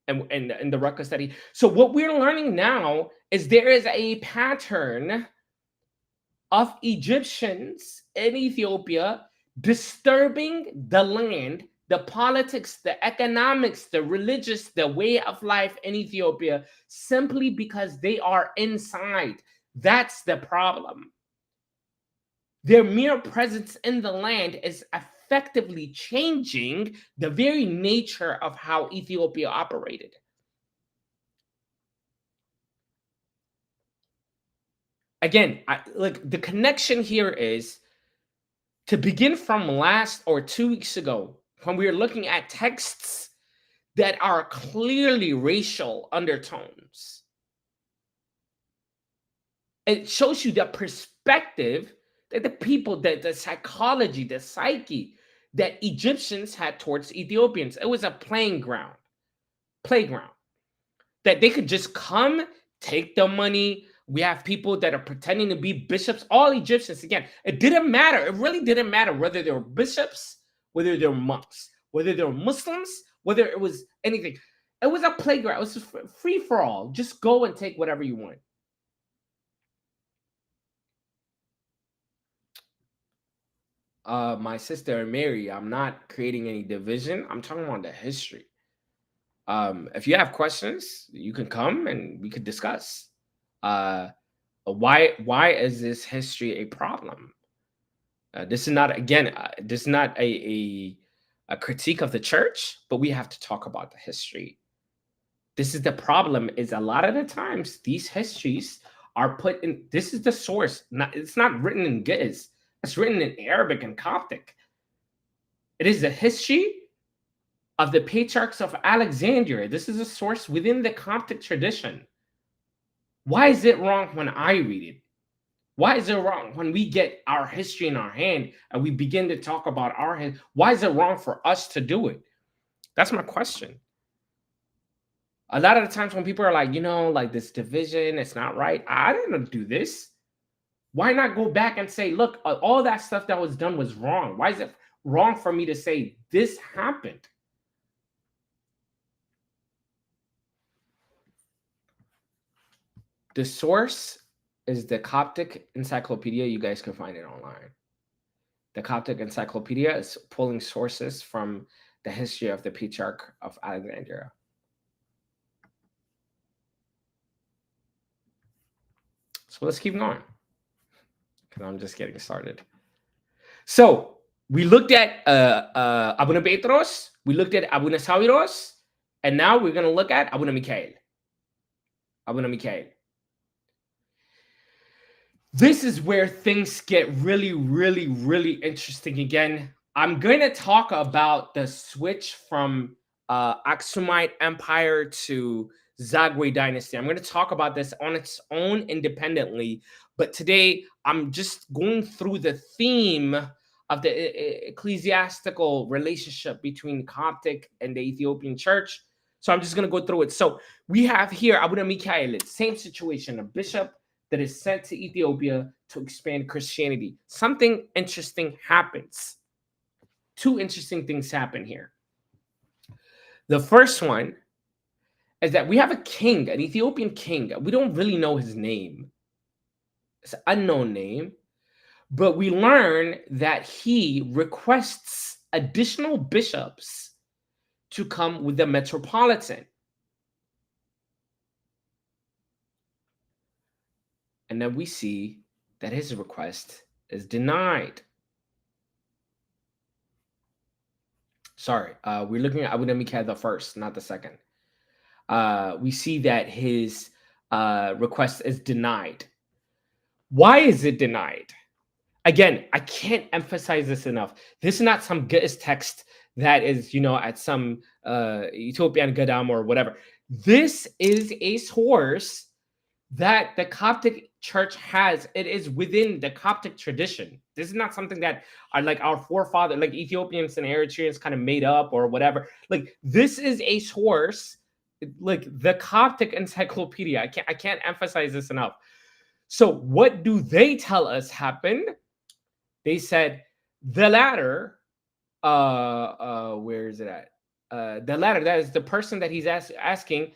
and the ruckus that he. So what we're learning now is there is a pattern of Egyptians in Ethiopia disturbing the land, the politics, the economics, the religious, the way of life in Ethiopia, simply because they are inside. That's the problem. Their mere presence in the land is effectively changing the very nature of how Ethiopia operated. Again, like the connection here is to begin from last or 2 weeks ago, when we were looking at texts that are clearly racial undertones. It shows you the perspective that the people, the psychology, the psyche that Egyptians had towards Ethiopians. It was a playground, that they could just come, take the money. We have people that are pretending to be bishops, all Egyptians. Again, it didn't matter. It really didn't matter whether they were bishops, whether they were monks, whether they were Muslims, whether it was anything. It was a playground. It was free for all. Just go and take whatever you want. My sister Mary, I'm not creating any division. I'm talking about the history. If you have questions, you can come and we could discuss. Why is this history a problem? This is not, again, this is not a critique of the church, but we have to talk about the history. This is the problem, is a lot of the times these histories are put in, this is the source. It's not written in Ge'ez. It's written in Arabic and Coptic. It is the history of the patriarchs of Alexandria. This is a source within the Coptic tradition. Why is it wrong when I read it? Why is it wrong when we get our history in our hand and we begin to talk about our history? Why is it wrong for us to do it? That's my question. A lot of the times when people are like, like this division, it's not right. I didn't do this. Why not go back and say, look, all that stuff that was done was wrong. Why is it wrong for me to say this happened? The source is the Coptic Encyclopedia. You guys can find it online. The Coptic Encyclopedia is pulling sources from the history of the Patriarch of Alexandria. So let's keep going, because I'm just getting started. So we looked at Abuna Petros, we looked at Abuna Sawiros, and now we're going to look at Abuna Mikhail. Abuna Mikhail. This is where things get really, really, really interesting again. I'm going to talk about the switch from Aksumite Empire to Zagwe Dynasty. I'm going to talk about this on its own independently, but today I'm just going through the theme of the ecclesiastical relationship between Coptic and the Ethiopian church. So I'm just going to go through it. So we have here Abuna Mikhail, same situation, a bishop that is sent to Ethiopia to expand Christianity. Something interesting happens. Two interesting things happen here. The first one is that we have a king, an Ethiopian king. We don't really know his name. It's an unknown name. But we learn that he requests additional bishops to come with the metropolitan. And then we see that his request is denied. Sorry, we're looking at Abu Mikhail the first, not the second. We see that his request is denied. Why is it denied? Again, I can't emphasize this enough. This is not some Ge'ez text that is, at some Ethiopian Gadam or whatever. This is a source that the Coptic Church has. It is within the Coptic tradition. This is not something that are like our forefathers, like Ethiopians and Eritreans, kind of made up or whatever. Like, this is a source, like the Coptic Encyclopedia. I can't emphasize this enough. So what do they tell us happened? They said the latter, where is it at? The latter, that is the person that he's asking,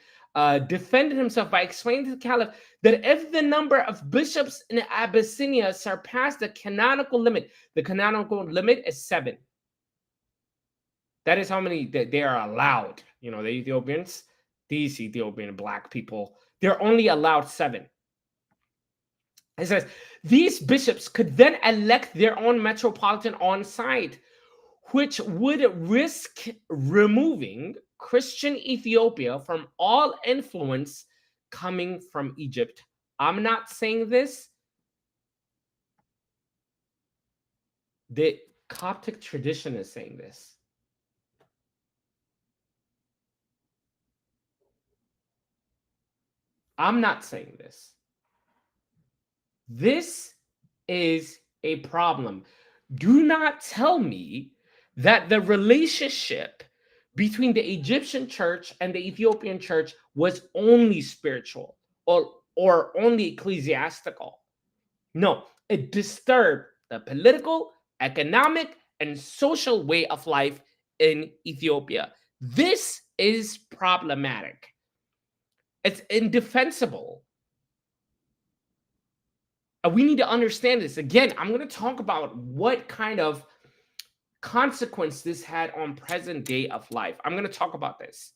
defended himself by explaining to the caliph that if the number of bishops in Abyssinia surpassed the canonical limit is 7. That is how many that they are allowed. The Ethiopians, these Ethiopian black people, they're only allowed 7. It says, these bishops could then elect their own metropolitan on site, which would risk removing Christian Ethiopia from all influence coming from Egypt. I'm not saying this. The Coptic tradition is saying this. I'm not saying this. This is a problem. Do not tell me that the relationship between the Egyptian church and the Ethiopian church was only spiritual or only ecclesiastical. No, it disturbed the political, economic, and social way of life in Ethiopia. This is problematic. It's indefensible. We need to understand this. Again, I'm going to talk about what kind of consequence this had on present day of life. I'm going to talk about this.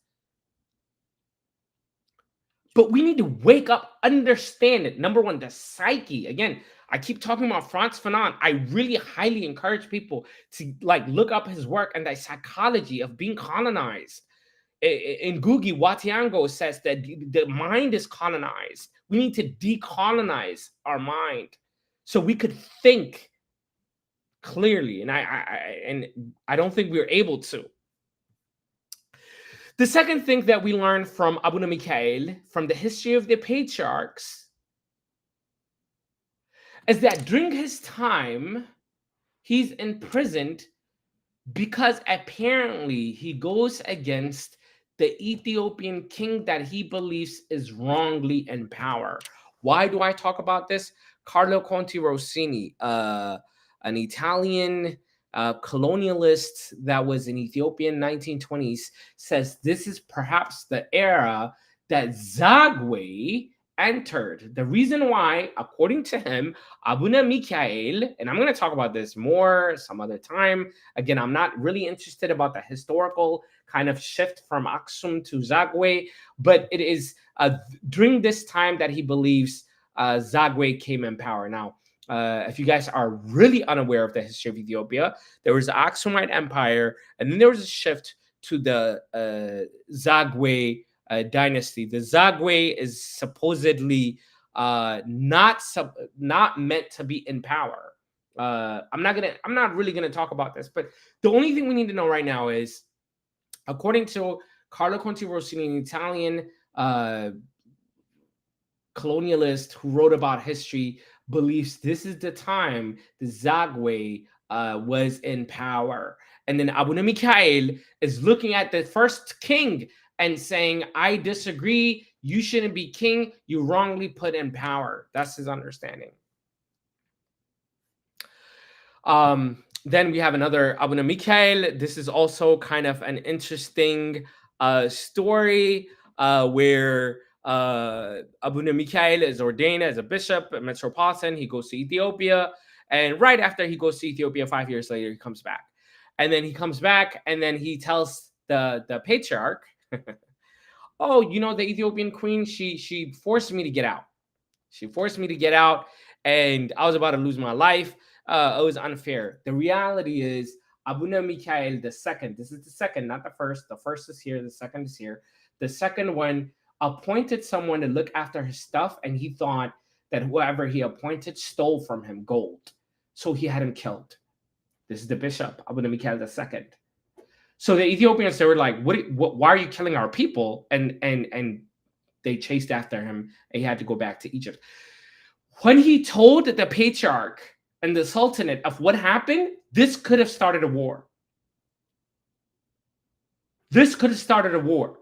But we need to wake up, understand it. Number one, the psyche. Again, I keep talking about Frantz Fanon. I really highly encourage people to look up his work and the psychology of being colonized. In Ngugi Watiango says that the mind is colonized. We need to decolonize our mind so we could think clearly. And I don't think we're able to. The second thing that we learned from Abu Mikhail, from the history of the patriarchs, is that during his time, he's imprisoned because apparently he goes against the Ethiopian king that he believes is wrongly in power. Why do I talk about this? Carlo Conti Rossini, an Italian colonialist that was in Ethiopia in 1920s, says this is perhaps the era that Zagwe entered. The reason why, according to him, Abuna Mikhail, and I'm going to talk about this more some other time. Again, I'm not really interested about the historical kind of shift from Aksum to Zagwe, but it is during this time that he believes Zagwe came in power. Now, if you guys are really unaware of the history of Ethiopia, there was the Aksumite Empire, and then there was a shift to the Zagwe dynasty. The Zagwe is supposedly not meant to be in power. I'm not really gonna talk about this, but the only thing we need to know right now is, according to Carlo Conti Rossini, an Italian colonialist who wrote about history, believes this is the time the Zagwe was in power. And then Abu Mikhail is looking at the first king and saying, I disagree, you shouldn't be king, you wrongly put in power. That's his understanding. Then we have another Abuna Mikhail. This is also kind of an interesting story where Abuna Mikhail is ordained as a bishop, a metropolitan. He goes to Ethiopia. And right after he goes to Ethiopia, 5 years later, he comes back. And then he comes back and then he tells the patriarch, oh, you know, the Ethiopian queen, she forced me to get out. She forced me to get out and I was about to lose my life. It was unfair. The reality is Abuna Mikhail II, this is the second, not the first. The first is here, the second is here. The second one appointed someone to look after his stuff, and he thought that whoever he appointed stole from him gold. So he had him killed. This is the bishop, Abuna Mikhail II. So the Ethiopians, they were like, why are you killing our people? And they chased after him, and he had to go back to Egypt. When he told the patriarch and the sultanate of what happened, this could have started a war. This could have started a war.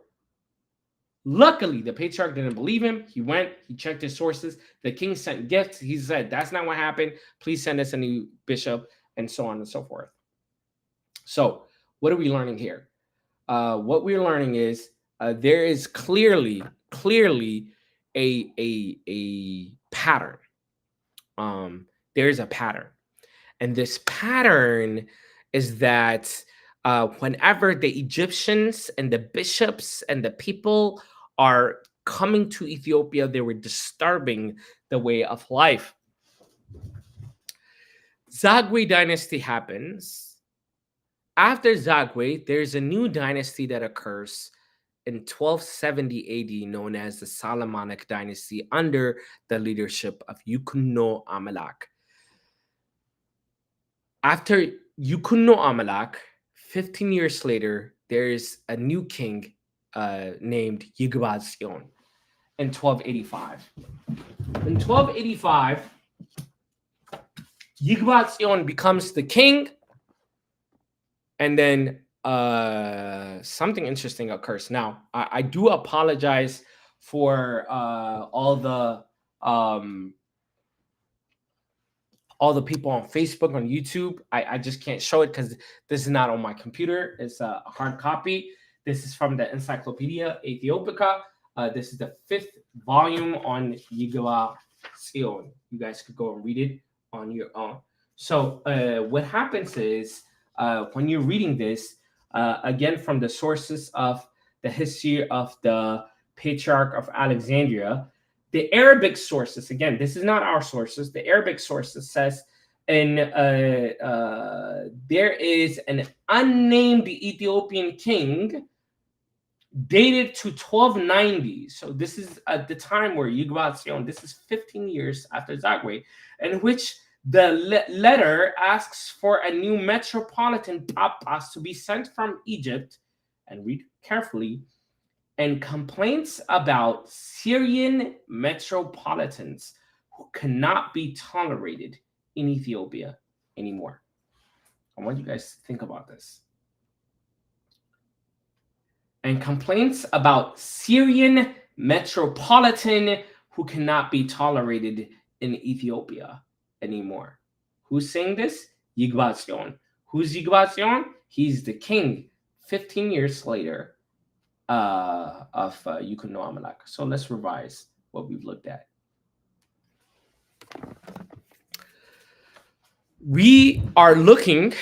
Luckily, the patriarch didn't believe him. He went, he checked his sources. The king sent gifts. He said, that's not what happened. Please send us a new bishop, and so on and so forth. So what are we learning here? What we're learning is there is clearly a pattern. There's a pattern. And this pattern is that whenever the Egyptians and the bishops and the people are coming to Ethiopia, they were disturbing the way of life. Zagwe dynasty happens. After Zagwe, there's a new dynasty that occurs in 1270 AD, known as the Solomonic Dynasty, under the leadership of Yukunno Amalak. After Yukunno Amalak, 15 years later, there is a new king named Yigba Zion in 1285. In 1285, Yigba Zion becomes the king, and then something interesting occurs. Now, I do apologize for all the people on Facebook, on YouTube. I just can't show it because this is not on my computer. It's a hard copy. This is from the Encyclopedia Ethiopica. This is the 5th volume on Yigba Zion. You guys could go and read it on your own. So what happens is when you're reading this, again, from the sources of the history of the Patriarch of Alexandria, the Arabic sources, again, this is not our sources, the Arabic sources says, and there is an unnamed Ethiopian king dated to 1290. So this is at the time where Yigba Zion, this is 15 years after Zagwe, in which the letter asks for a new metropolitan papas to be sent from Egypt, and read carefully, and complaints about Syrian metropolitans who cannot be tolerated in Ethiopia anymore. I want you guys to think about this. And complaints about Syrian metropolitan who cannot be tolerated in Ethiopia anymore. Who's saying this? Yigba Zion. Who's Yigba Zion? He's the king 15 years later of Yukunno Amalak. So let's revise what we've looked at. We are looking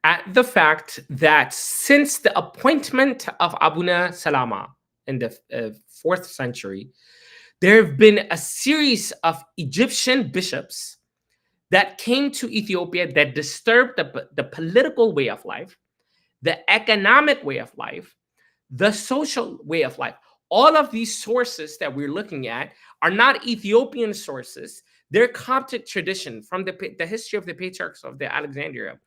at the fact that since the appointment of Abuna Salama in the 4th century, there have been a series of Egyptian bishops that came to Ethiopia that disturbed the political way of life, the economic way of life, the social way of life. All of these sources that we're looking at are not Ethiopian sources. They're Coptic tradition from the history of the patriarchs of the Alexandria.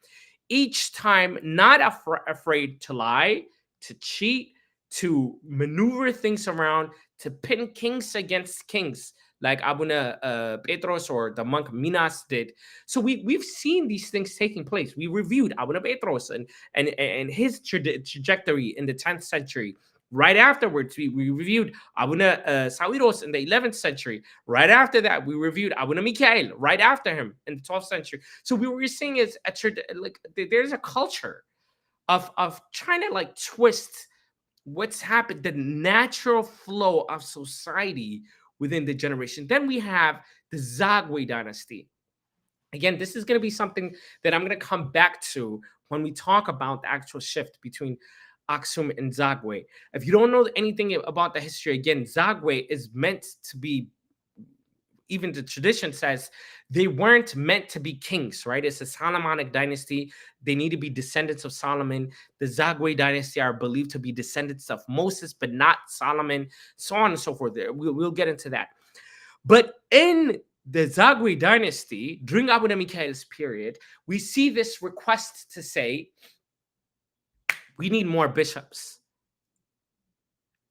Each time not afraid to lie, to cheat, to maneuver things around, to pin kings against kings, like Abuna Petros or the monk Minas did. So we've seen these things taking place. We reviewed Abuna Petros and his trajectory in the 10th century. Right afterwards, we reviewed Abuna Sawiros in the 11th century. Right after that, we reviewed Abuna Mikhail right after him in the 12th century. So we were seeing is like there's a culture of trying to like twist what's happened, the natural flow of society within the generation. Then we have the Zagwe dynasty. Again, this is going to be something that I'm going to come back to when we talk about the actual shift between Aksum and Zagwe. If you don't know anything about the history, again, Zagwe is meant to be, even the tradition says, they weren't meant to be kings, right? It's a Solomonic dynasty. They need to be descendants of Solomon. The Zagwe dynasty are believed to be descendants of Moses, but not Solomon, so on and so forth. We'll get into that. But in the Zagwe dynasty, during Abu Mikhail's period, we see this request to say, we need more bishops.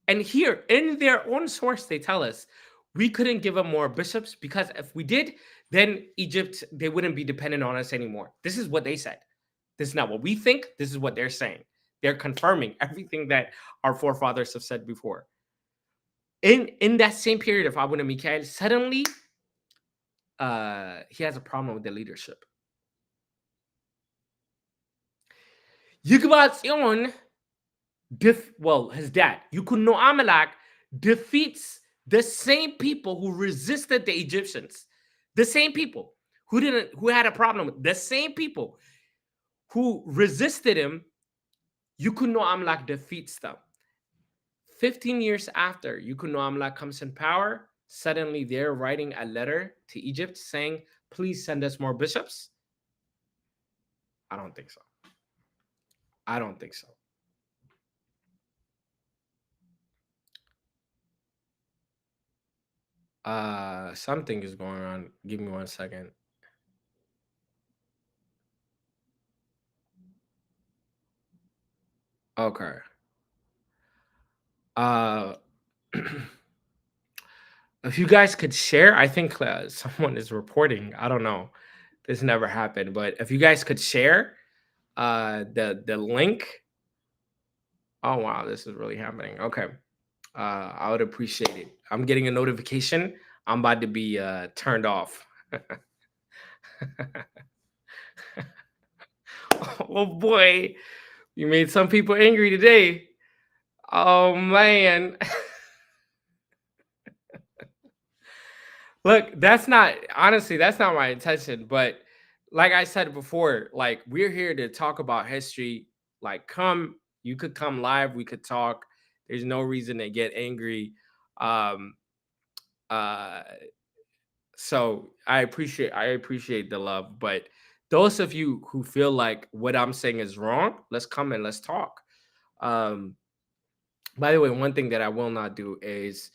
And here, in their own source, they tell us, we couldn't give them more bishops because if we did, then Egypt, they wouldn't be dependent on us anymore. This is what they said. This is not what we think. This is what they're saying. They're confirming everything that our forefathers have said before. In that same period of Abu Mikhail, suddenly he has a problem with the leadership. Yigbatzion, his dad, Yukunno Amalak, defeats the same people who resisted the Egyptians, the same people who had a problem with, the same people who resisted him. Yukunno Amalak defeats them. 15 years after Yukunno Amalak comes in power, suddenly they're writing a letter to Egypt saying, please send us more bishops. I don't think so. I don't think so. Something is going on. Give me 1 second. Okay. If you guys could share, I think someone is reporting. I don't know. This never happened, but if you guys could share the link. Oh wow, this is really happening. Okay. I would appreciate it. I'm getting a notification. I'm about to be turned off. Oh boy, you made some people angry today. Oh man. Look, that's not my intention, but like I said before, like we're here to talk about history. Like you could come live, we could talk. There's no reason to get angry. So I appreciate the love, but those of you who feel like what I'm saying is wrong, let's come and let's talk. By the way, one thing that I will not do is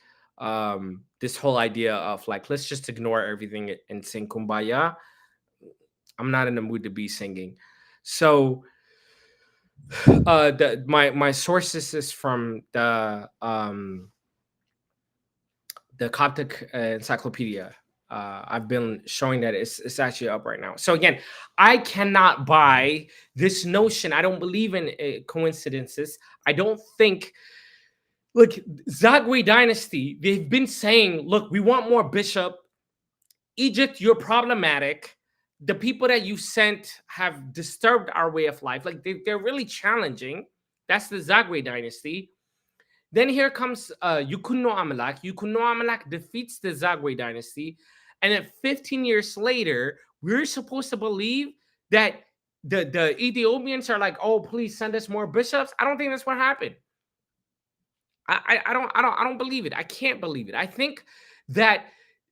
this whole idea of like, let's just ignore everything and sing Kumbaya. I'm not in the mood to be singing. So my sources is from the Coptic Encyclopedia. I've been showing that it's actually up right now. So again, I cannot buy this notion. I don't believe in coincidences. I don't think. Look, Zagwe dynasty, they've been saying, look, we want more bishop. Egypt, you're problematic. The people that you sent have disturbed our way of life. Like they're really challenging. That's the Zagwe dynasty. Then here comes Yukunno Amalak. Yukunno Amalak defeats the Zagwe dynasty. And then 15 years later, we're supposed to believe that the Ethiopians are like, oh, please send us more bishops. I don't think that's what happened. I don't believe it. I can't believe it. I think that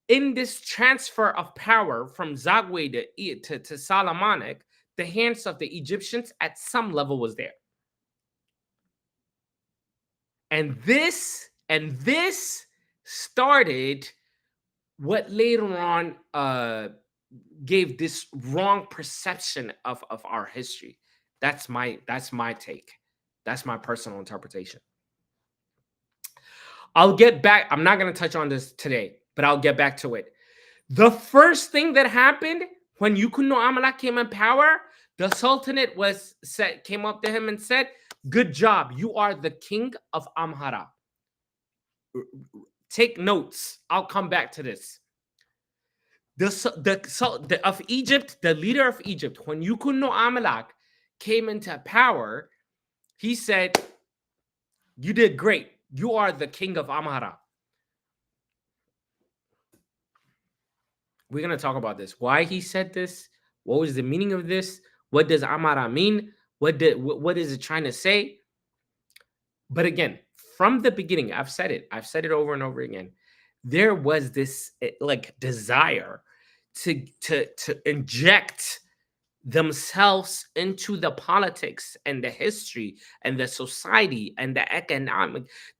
in this transfer of power from Zagwe to Solomonic, the hands of the Egyptians at some level was there. And this started what later on gave this wrong perception of our history. That's my take. That's my personal interpretation. I'll get back. I'm not going to touch on this today, but I'll get back to it. The first thing that happened when Yukunno Amalak came in power, the Sultanate came up to him and said, Good job. You are the king of Amhara. Take notes. I'll come back to this. Of Egypt, the leader of Egypt, when Yukunno Amalak came into power, he said, "You did great. You are the king of Amhara." We're going to talk about this. Why he said this? What was the meaning of this? What does Amhara mean? What is it trying to say? But again, from the beginning, I've said it over and over again. There was this like desire to inject themselves into the politics and the history and the society and the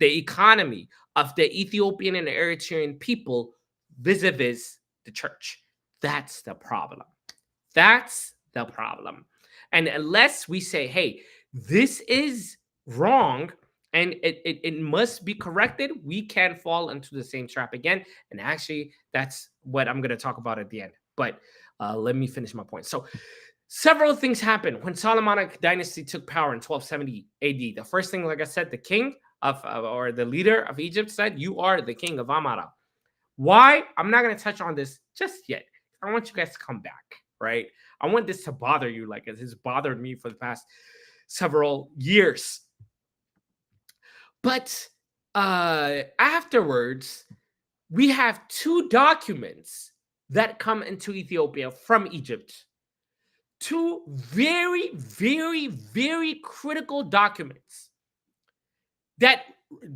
economy of the Ethiopian and Eritrean people vis-a-vis the church. That's the problem. That's the problem. And unless we say, hey, this is wrong and it must be corrected, we can fall into the same trap again. And actually, that's what I'm going to talk about at the end. But let me finish my point. So several things happened when Solomonic Dynasty took power in 1270 AD. The first thing, like I said, the king or the leader of Egypt said, "You are the king of Amara." Why? I'm not going to touch on this just yet. I want you guys to come back, right? I want this to bother you like it has bothered me for the past several years. But afterwards, we have two documents that come into Ethiopia from Egypt. Two very, very, very critical documents that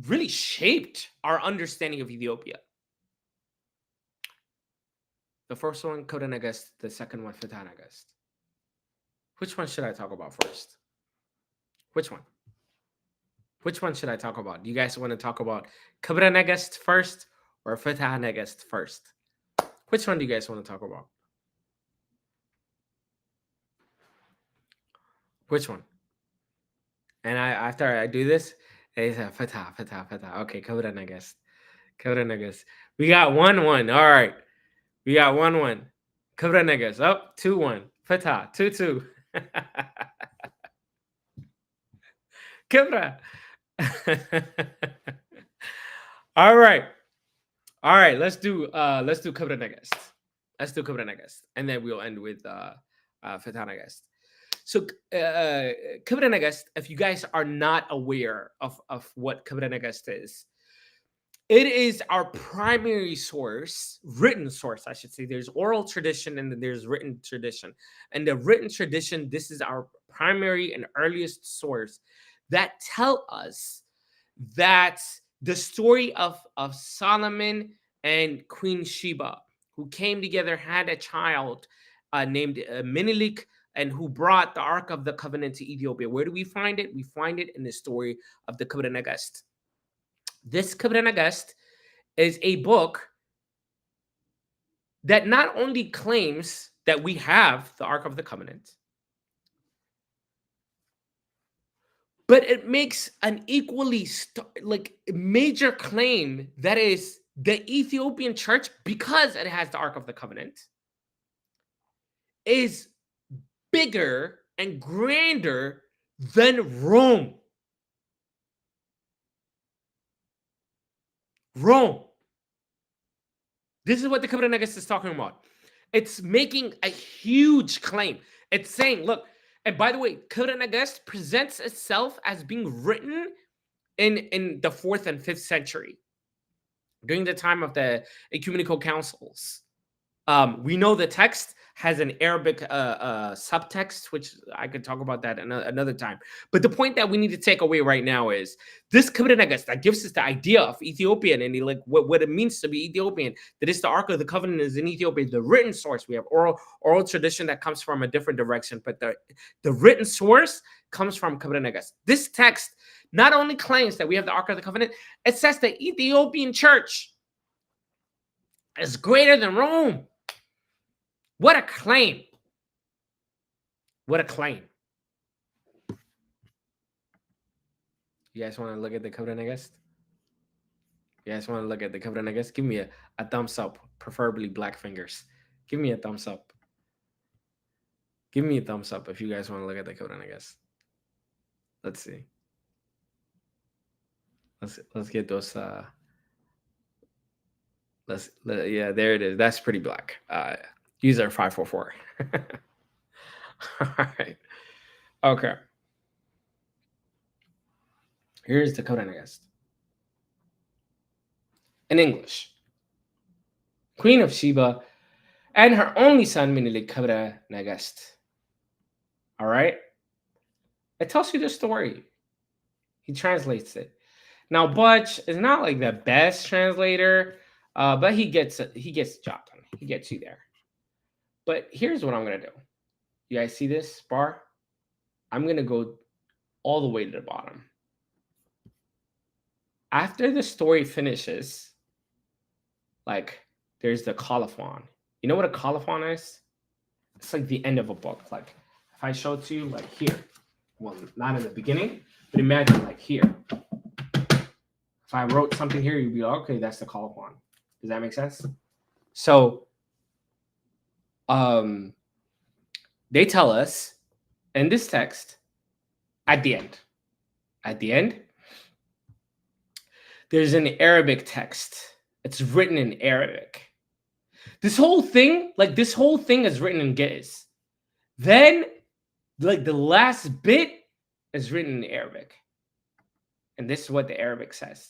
really shaped our understanding of Ethiopia. The first one, Kebra Nagast. The second one, Fetha Nagast. Which one should I talk about first? Which one? Which one should I talk about? Do you guys want to talk about Kebra Nagast first or Fetha Nagast first? Which one do you guys want to talk about? Which one? And after I do this, they say Fetha. Okay, Kebra Nagast. Kebra Nagast. We got 1-1. All right. We got 1-1. Kebra Nagast. Oh, 2-1. Fetha. 2-2. Kebra. All right. Let's do Kebra Nagast. Let's do Kebra Nagast. And then we'll end with Fetha Nagast. So Kebra Nagast, if you guys are not aware of what Kebra Nagast is, it is our primary source, written source, I should say. There's oral tradition and then there's written tradition. And the written tradition, this is our primary and earliest source that tell us that the story of Solomon and Queen Sheba, who came together, had a child named Menelik, and who brought the Ark of the Covenant to Ethiopia. Where do we find it? We find it in the story of the Kebra Nagast. This Kebra Nagast is a book that not only claims that we have the Ark of the Covenant, but it makes an equally major claim that is the Ethiopian church, because it has the Ark of the Covenant, is bigger and grander than Rome. Rome. This is what the Kebra Nagast is talking about. It's making a huge claim. It's saying, look, and by the way, Kebra Nagast presents itself as being written in the 4th and 5th century, during the time of the ecumenical councils. We know the text has an Arabic subtext, which I could talk about that another time. But the point that we need to take away right now is this Kebra Nagast that gives us the idea of Ethiopian and like what it means to be Ethiopian. That is the Ark of the Covenant is in Ethiopia. The written source, we have oral tradition that comes from a different direction, but the written source comes from Kebra Nagast. This text not only claims that we have the Ark of the Covenant, it says the Ethiopian church is greater than Rome. What a claim. What a claim. You guys want to look at the Kebra Nagast? You guys want to look at the Kebra Nagast? Give me a thumbs up, preferably black fingers. Give me a thumbs up. Give me a thumbs up if you guys want to look at the Kebra Nagast. Let's see. Let's get those. Yeah, there it is. That's pretty black. User 544. All right. Okay. Here's the code, Nagast. In English, Queen of Sheba and her only son, Minilik Kebra Nagast. All right. It tells you the story. He translates it. Now, Butch is not like the best translator, but he gets the job done. He gets you there. But here's what I'm gonna do. You guys see this bar? I'm gonna go all the way to the bottom. After the story finishes, like there's the colophon. You know what a colophon is? It's like the end of a book. Like if I show it to you, like here, well, not in the beginning, but imagine like here. If I wrote something here, you'd be like, okay, that's the colophon. Does that make sense? So, they tell us in this text at the end, there's an Arabic text. It's written in Arabic. This whole thing is written in Ge'ez. Then, like the last bit is written in Arabic. And this is what the Arabic says.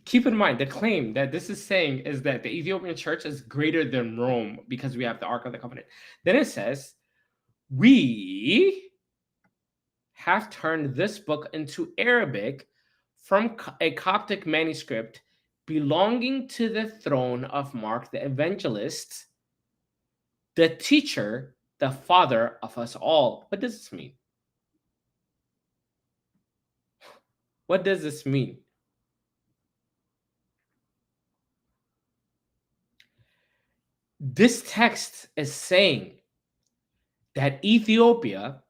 Keep in mind, the claim that this is saying is that the Ethiopian church is greater than Rome because we have the Ark of the Covenant. Then it says, we have turned this book into Arabic from a Coptic manuscript belonging to the throne of Mark the Evangelist, the teacher, the father of us all. What does this mean? What does this mean? This text is saying that Ethiopia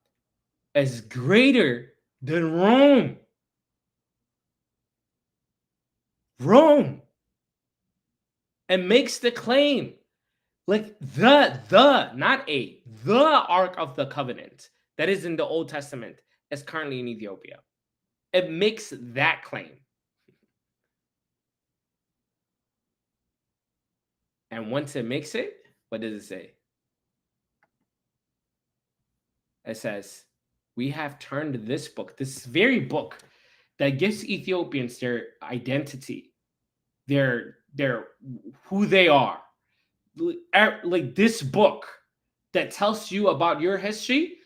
is greater than Rome. Rome. And makes the claim. Like the Ark of the Covenant that is in the Old Testament is currently in Ethiopia. It makes that claim. And once it makes it, what does it say? It says, we have turned this book, this very book that gives Ethiopians their identity, their who they are. Like this book that tells you about your history,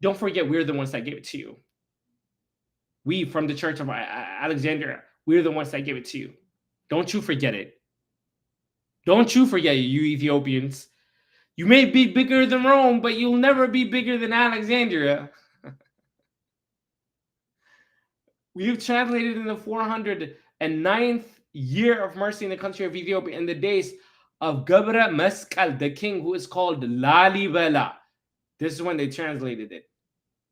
don't forget we're the ones that gave it to you. We from the Church of Alexandria, we're the ones that gave it to you. Don't you forget it. Don't you forget it, you Ethiopians. You may be bigger than Rome, but you'll never be bigger than Alexandria. We've translated in the 409th year of mercy in the country of Ethiopia in the days of Kebra Mescal, the king who is called Lalibela. This is when they translated it,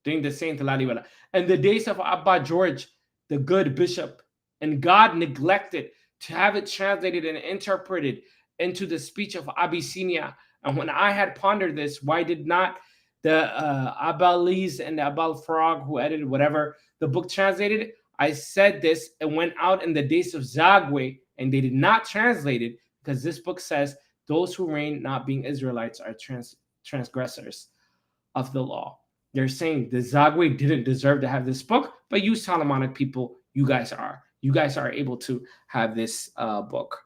during the saint Lalibela. And the days of Abba George, the good bishop. And God neglected to have it translated and interpreted into the speech of Abyssinia. And when I had pondered this, why did not the Abalis and the Abal Frog, who edited whatever the book translated? I said this, it went out in the days of Zagwe, and they did not translate it because this book says those who reign not being Israelites are transgressors of the law. They're saying the Zagwe didn't deserve to have this book, but you Solomonic people, you guys are. You guys are able to have this book.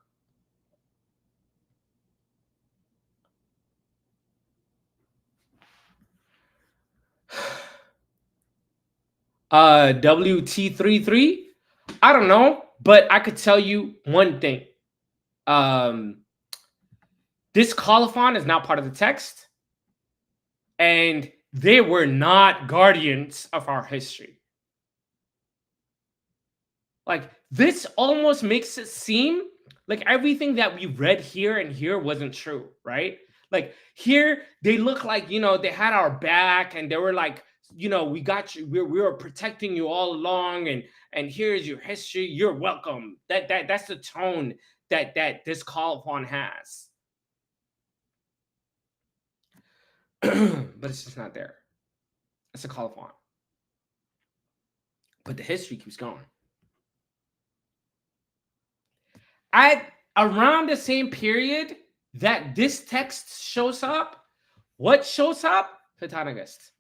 WT33, I don't know, but I could tell you one thing. This colophon is not part of the text, and they were not guardians of our history. Like, this almost makes it seem like everything that we read here and here wasn't true, right? Like, here, they look like, they had our back, and they were like, we got you, we were protecting you all along, and here's your history, you're welcome. That's the tone that this colophon has. But it's just not there. It's a colophon. But the history keeps going. At around the same period that this text shows up, what shows up? Nagast.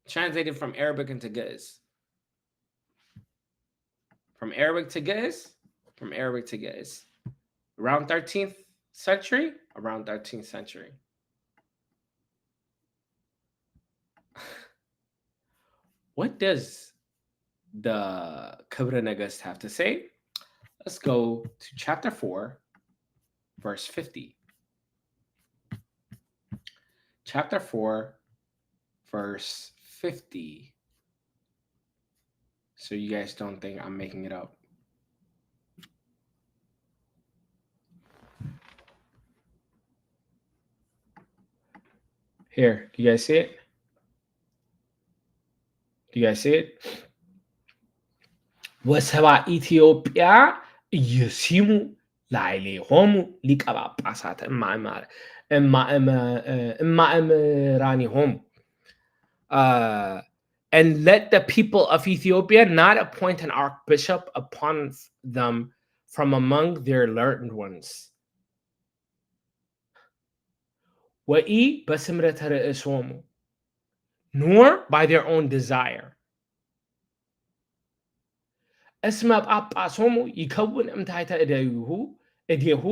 Translated from Arabic into Ge'ez. From Arabic to Ge'ez. From Arabic to Ge'ez. Around 13th century. Around 13th century. What does the Kebra Nagast have to say? Let's go to chapter 4, verse 50. Chapter 4, verse 50. So you guys don't think I'm making it up. Here, do you guys see it? Do you guys see it? ወሰባ ኢትዮጵያ እየሲሙ ላዕሌሆሙ ሊቀ ጳጳሳት እማእምራኒሆሙ and let the people of Ethiopia not appoint an archbishop upon them from among their learned ones. ወኢ በስምረተ ርእሶሙ nor by their own desire. እስመ ጳጳሶሙ ይከውን እምታሕተ እዴሁ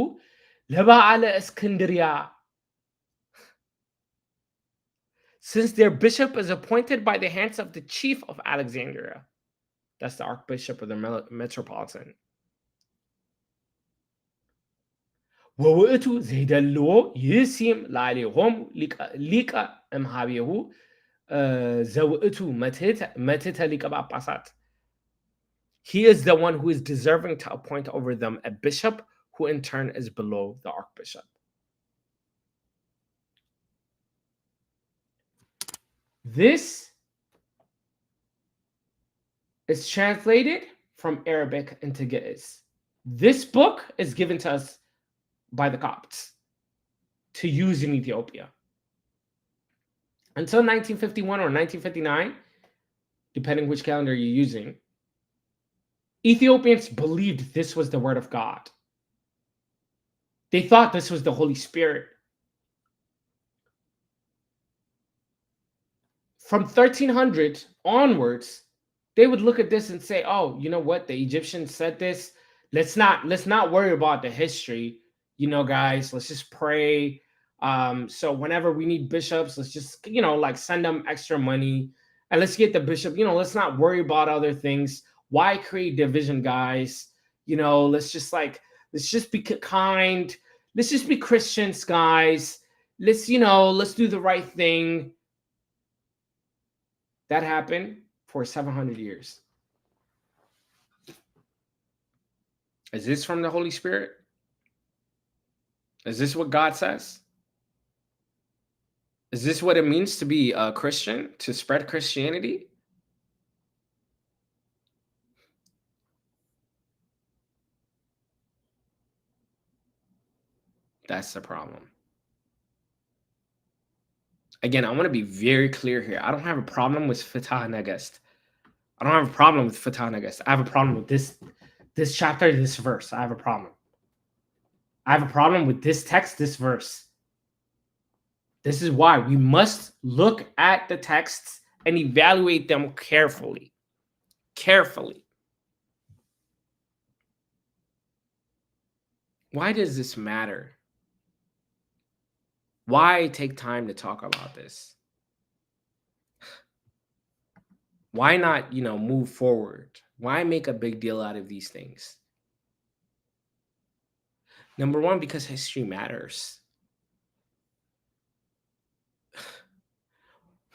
ለበዓለ እስክንድርያ. Since their bishop is appointed by the hands of the chief of Alexandria. That's the archbishop or the metropolitan. ወውእቱ ዘይደልዎ ይሲም ላዕሌሆሙ ሊቀ እምሃቤሁ ዘውእቱ መትሕተ ሊቀ ጳጳሳት. He is the one who is deserving to appoint over them a bishop who in turn is below the archbishop. This is translated from Arabic into Ge'ez. This book is given to us by the Copts to use in Ethiopia. Until 1951 or 1959, depending which calendar you're using, Ethiopians believed this was the word of God. They thought this was the Holy Spirit. From 1300 onwards, they would look at this and say, oh, you know what? The Egyptians said this. Let's not worry about the history. You know, guys, let's just pray. So whenever we need bishops, let's just, like send them extra money and let's get the bishop. Let's not worry about other things. Why create division, guys? Let's just be kind. Let's just be Christians, guys. Let's do the right thing. That happened for 700 years. Is this from the Holy Spirit? Is this what God says? Is this what it means to be a Christian, to spread Christianity? That's the problem. Again, I want to be very clear here. I don't have a problem with Fatah Nagast. I don't have a problem with Fatah Nagast. I have a problem with this chapter, this verse. I have a problem. I have a problem with this text, this verse. This is why we must look at the texts and evaluate them carefully. Carefully. Why does this matter? Why take time to talk about this? Why not, move forward? Why make a big deal out of these things? Number one, because history matters.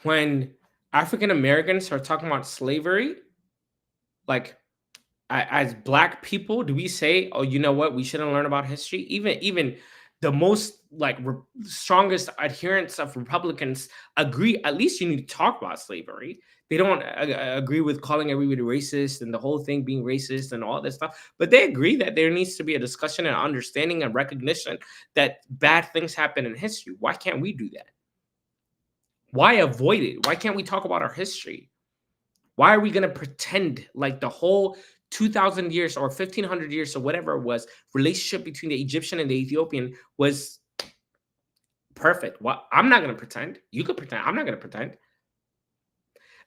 When African Americans are talking about slavery, like as Black people, do we say, oh, you know what, we shouldn't learn about history? Even the most strongest adherents of Republicans agree, at least you need to talk about slavery. They don't agree with calling everybody racist and the whole thing being racist and all this stuff, but they agree that there needs to be a discussion and understanding and recognition that bad things happen in history. Why can't we do that? Why avoid it? Why can't we talk about our history? Why are we going to pretend like the whole 2000 years or 1500 years or whatever it was relationship between the Egyptian and the Ethiopian was perfect? Well, I'm not going to pretend. You could pretend. I'm not going to pretend.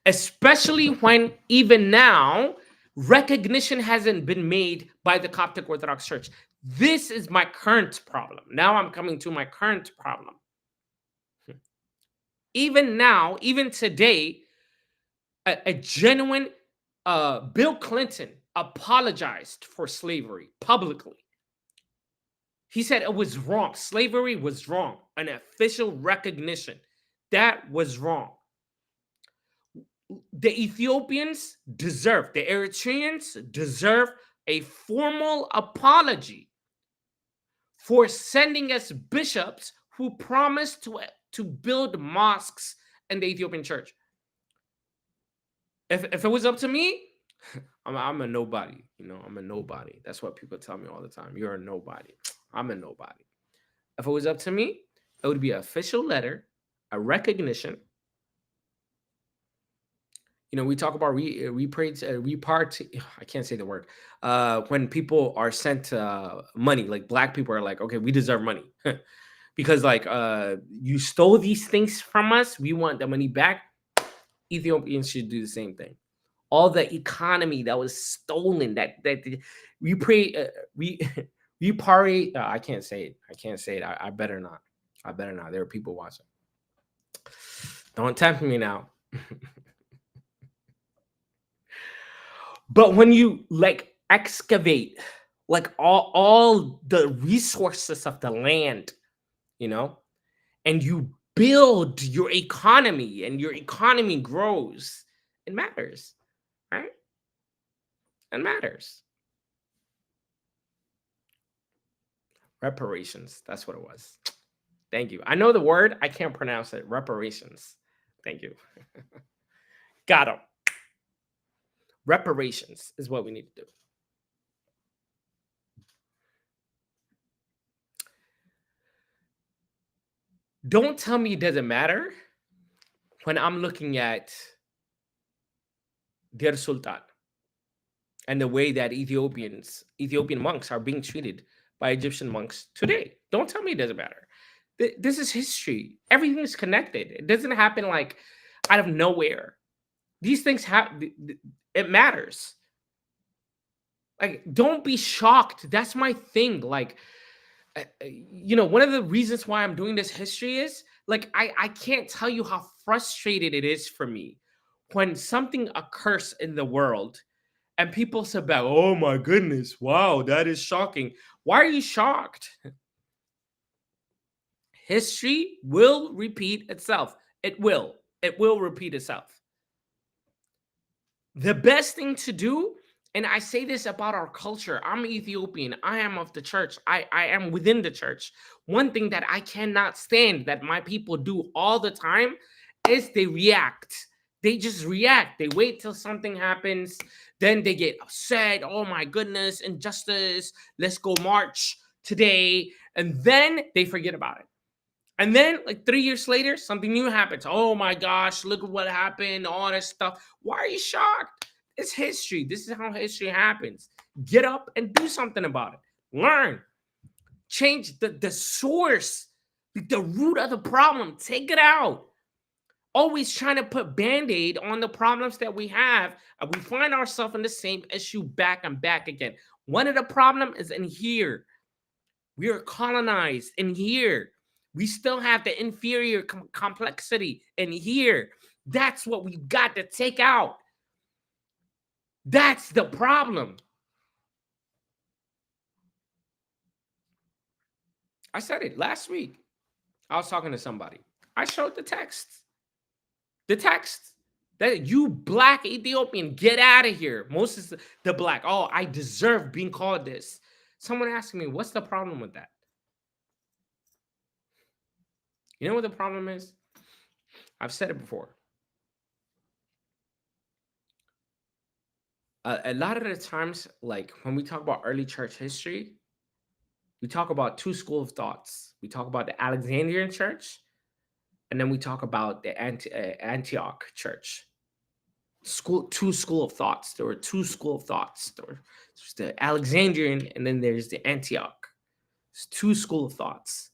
Especially when even now recognition hasn't been made by the Coptic Orthodox Church. This is my current problem. Now I'm coming to my current problem. Even now, even today, a genuine Bill Clinton apologized for slavery publicly. He said it was wrong. Slavery was wrong. An official recognition. That was wrong. The Ethiopians deserve, the Eritreans deserve a formal apology for sending us bishops who promised to build mosques in the Ethiopian church. If it was up to me, I'm a nobody. You know, I'm a nobody. That's what people tell me all the time. You're a nobody. I'm a nobody. If it was up to me, it would be an official letter, a recognition. You know, we talk about I can't say the word. When people are sent money, like black people are like, okay, we deserve money because like you stole these things from us. We want the money back. Ethiopians should do the same thing. All the economy that was stolen, that we pray, we party. I can't say it. I can't say it. I better not. I better not. There are people watching. Don't tempt me now. But when you like excavate like all the resources of the land, you know, and you build your economy and your economy grows, it matters, right? It matters. Reparations. That's what it was. Thank you. I know the word. I can't pronounce it. Reparations. Thank you. Got him. Reparations is what we need to do. Don't tell me it doesn't matter when I'm looking at their Sultan and the way that Ethiopian monks are being treated by Egyptian monks today. Don't tell me it doesn't matter. This is history. Everything is connected. It doesn't happen like out of nowhere. These things it matters. Like, don't be shocked. That's my thing. Like, you know, one of the reasons why I'm doing this history is like, I can't tell you how frustrated it is for me when something occurs in the world and people say about, oh my goodness, wow, that is shocking. Why are you shocked? History will repeat itself. It will repeat itself. The best thing to do, and I say this about our culture, I'm Ethiopian, I am of the church, I am within the church. One thing that I cannot stand that my people do all the time is they react. They just react. They wait till something happens, then they get upset. Oh my goodness, injustice. Let's go march today. And then they forget about it. And then, like 3 years later, something new happens. Oh my gosh, look at what happened, all this stuff. Why are you shocked? It's history. This is how history happens. Get up and do something about it. Learn. Change the source, the root of the problem. Take it out. Always trying to put Band-Aid on the problems that we have. And we find ourselves in the same issue back and back again. One of the problems is in here. We are colonized in here. We still have the inferior complexity in here. That's what we got to take out. That's the problem. I said it last week. I was talking to somebody. I showed the text. The text that you black Ethiopian, get out of here. Moses the black. Oh, I deserve being called this. Someone asked me, what's the problem with that? You know what the problem is? I've said it before. A lot of the times, like when we talk about early church history, we talk about two schools of thoughts. We talk about the Alexandrian church And then we talk about the Antioch church. Two school of thoughts. There were two school of thoughts. There's the Alexandrian, and then there's the Antioch. There's two school of thoughts.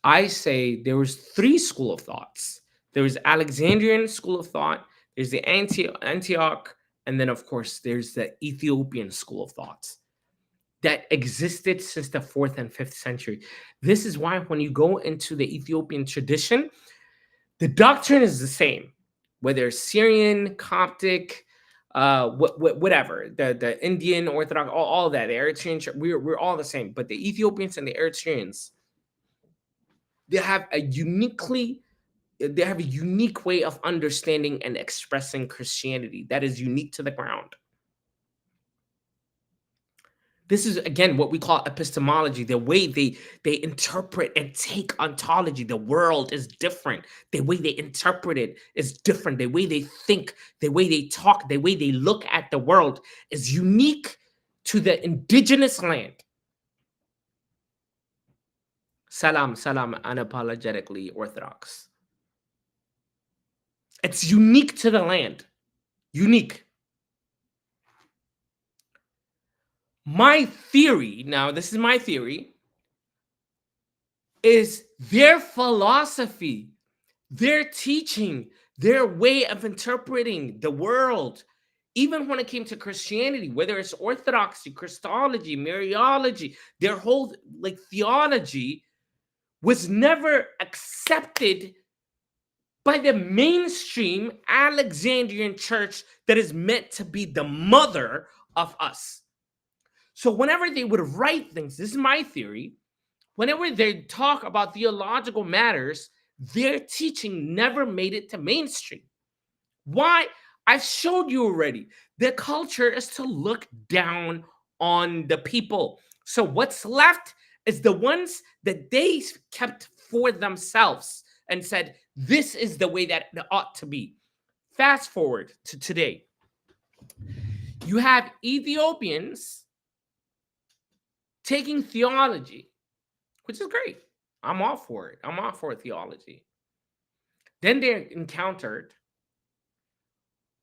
I say there was three school of thoughts. There was Alexandrian school of thought. There's the Antioch, and then of course there's the Ethiopian school of thoughts that existed since the 4th and 5th century. This is why when you go into the Ethiopian tradition, the doctrine is the same, whether it's Syrian, Coptic, whatever, the Indian Orthodox, all that, the Eritrean, we're all the same. But the Ethiopians and the Eritreans, they have a unique way of understanding and expressing Christianity that is unique to the ground. This is, again, what we call epistemology, the way they interpret and take ontology. The world is different. The way they interpret it is different. The way they think, the way they talk, the way they look at the world is unique to the indigenous land. Salam, unapologetically Orthodox. It's unique to the land. Unique. My theory, now this is my theory, is their philosophy, their teaching, their way of interpreting the world, even when it came to Christianity, whether it's Orthodoxy, Christology, Mariology, their whole theology was never accepted by the mainstream Alexandrian church that is meant to be the mother of us. So whenever they would write things, this is my theory, whenever they talk about theological matters, their teaching never made it to mainstream. Why? I've showed you already. Their culture is to look down on the people. So what's left is the ones that they kept for themselves and said, this is the way that it ought to be. Fast forward to today. You have Ethiopians taking theology, which is great. I'm all for it. I'm all for theology. Then they're encountered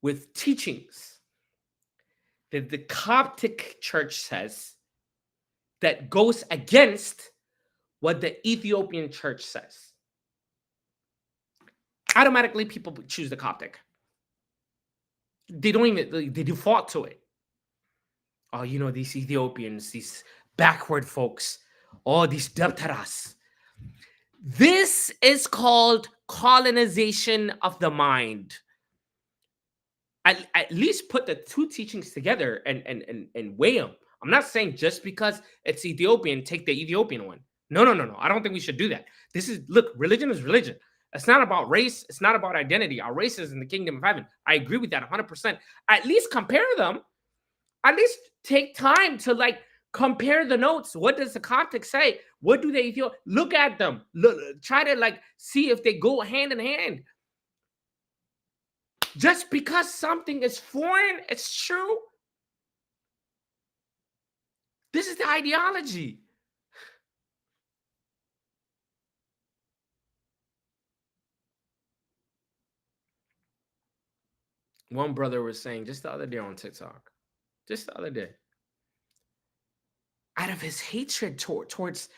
with teachings that the Coptic church says that goes against what the Ethiopian church says. Automatically, people choose the Coptic. They don't even, they default to it. Oh, these Ethiopians, these backward folks, these Debtaras. This is called colonization of the mind. At least put the two teachings together and weigh them. I'm not saying just because it's Ethiopian, take the Ethiopian one. No. I don't think we should do that. Look, religion is religion. It's not about race. It's not about identity. Our race is in the kingdom of heaven. I agree with that 100%. At least compare them. At least take time to compare the notes. What does the Coptic say? What do they feel? Look at them. Try to see if they go hand in hand. Just because something is foreign, it's true. This is the ideology. One brother was saying just the other day on TikTok, just the other day, out of his hatred towards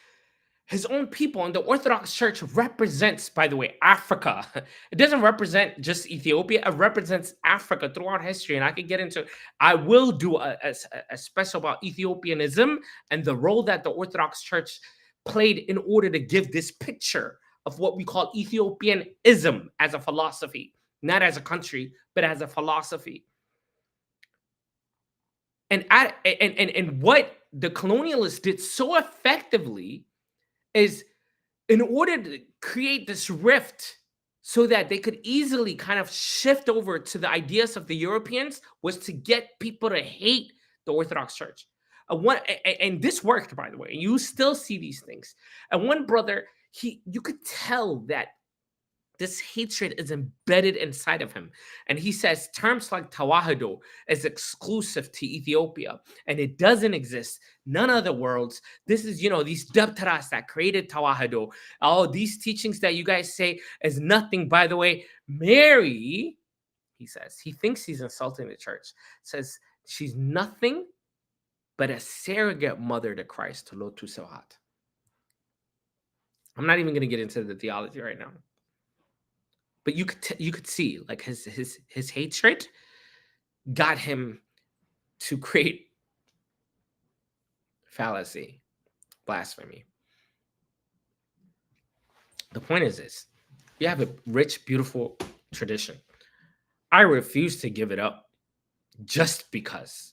his own people, and the Orthodox Church represents, by the way, Africa. It doesn't represent just Ethiopia. It represents Africa throughout history. And I will do a special about Ethiopianism and the role that the Orthodox Church played in order to give this picture of what we call Ethiopianism as a philosophy, not as a country, but as a philosophy. And what the colonialists did so effectively is, in order to create this rift so that they could easily kind of shift over to the ideas of the Europeans, was to get people to hate the Orthodox Church. And this worked, by the way. You still see these things. And one brother, you could tell that This hatred is embedded inside of him. And he says terms like Tawahido is exclusive to Ethiopia and it doesn't exist. None other worlds. This is, these Dabtaras that created Tawahido. All these teachings that you guys say is nothing. By the way, Mary, he says, he thinks he's insulting the church, says she's nothing but a surrogate mother to Christ, to Lotu Sahat. I'm not even going to get into the theology right now. But you could see like his hatred got him to create fallacy, blasphemy. The point is this: you have a rich, beautiful tradition. I refuse to give it up just because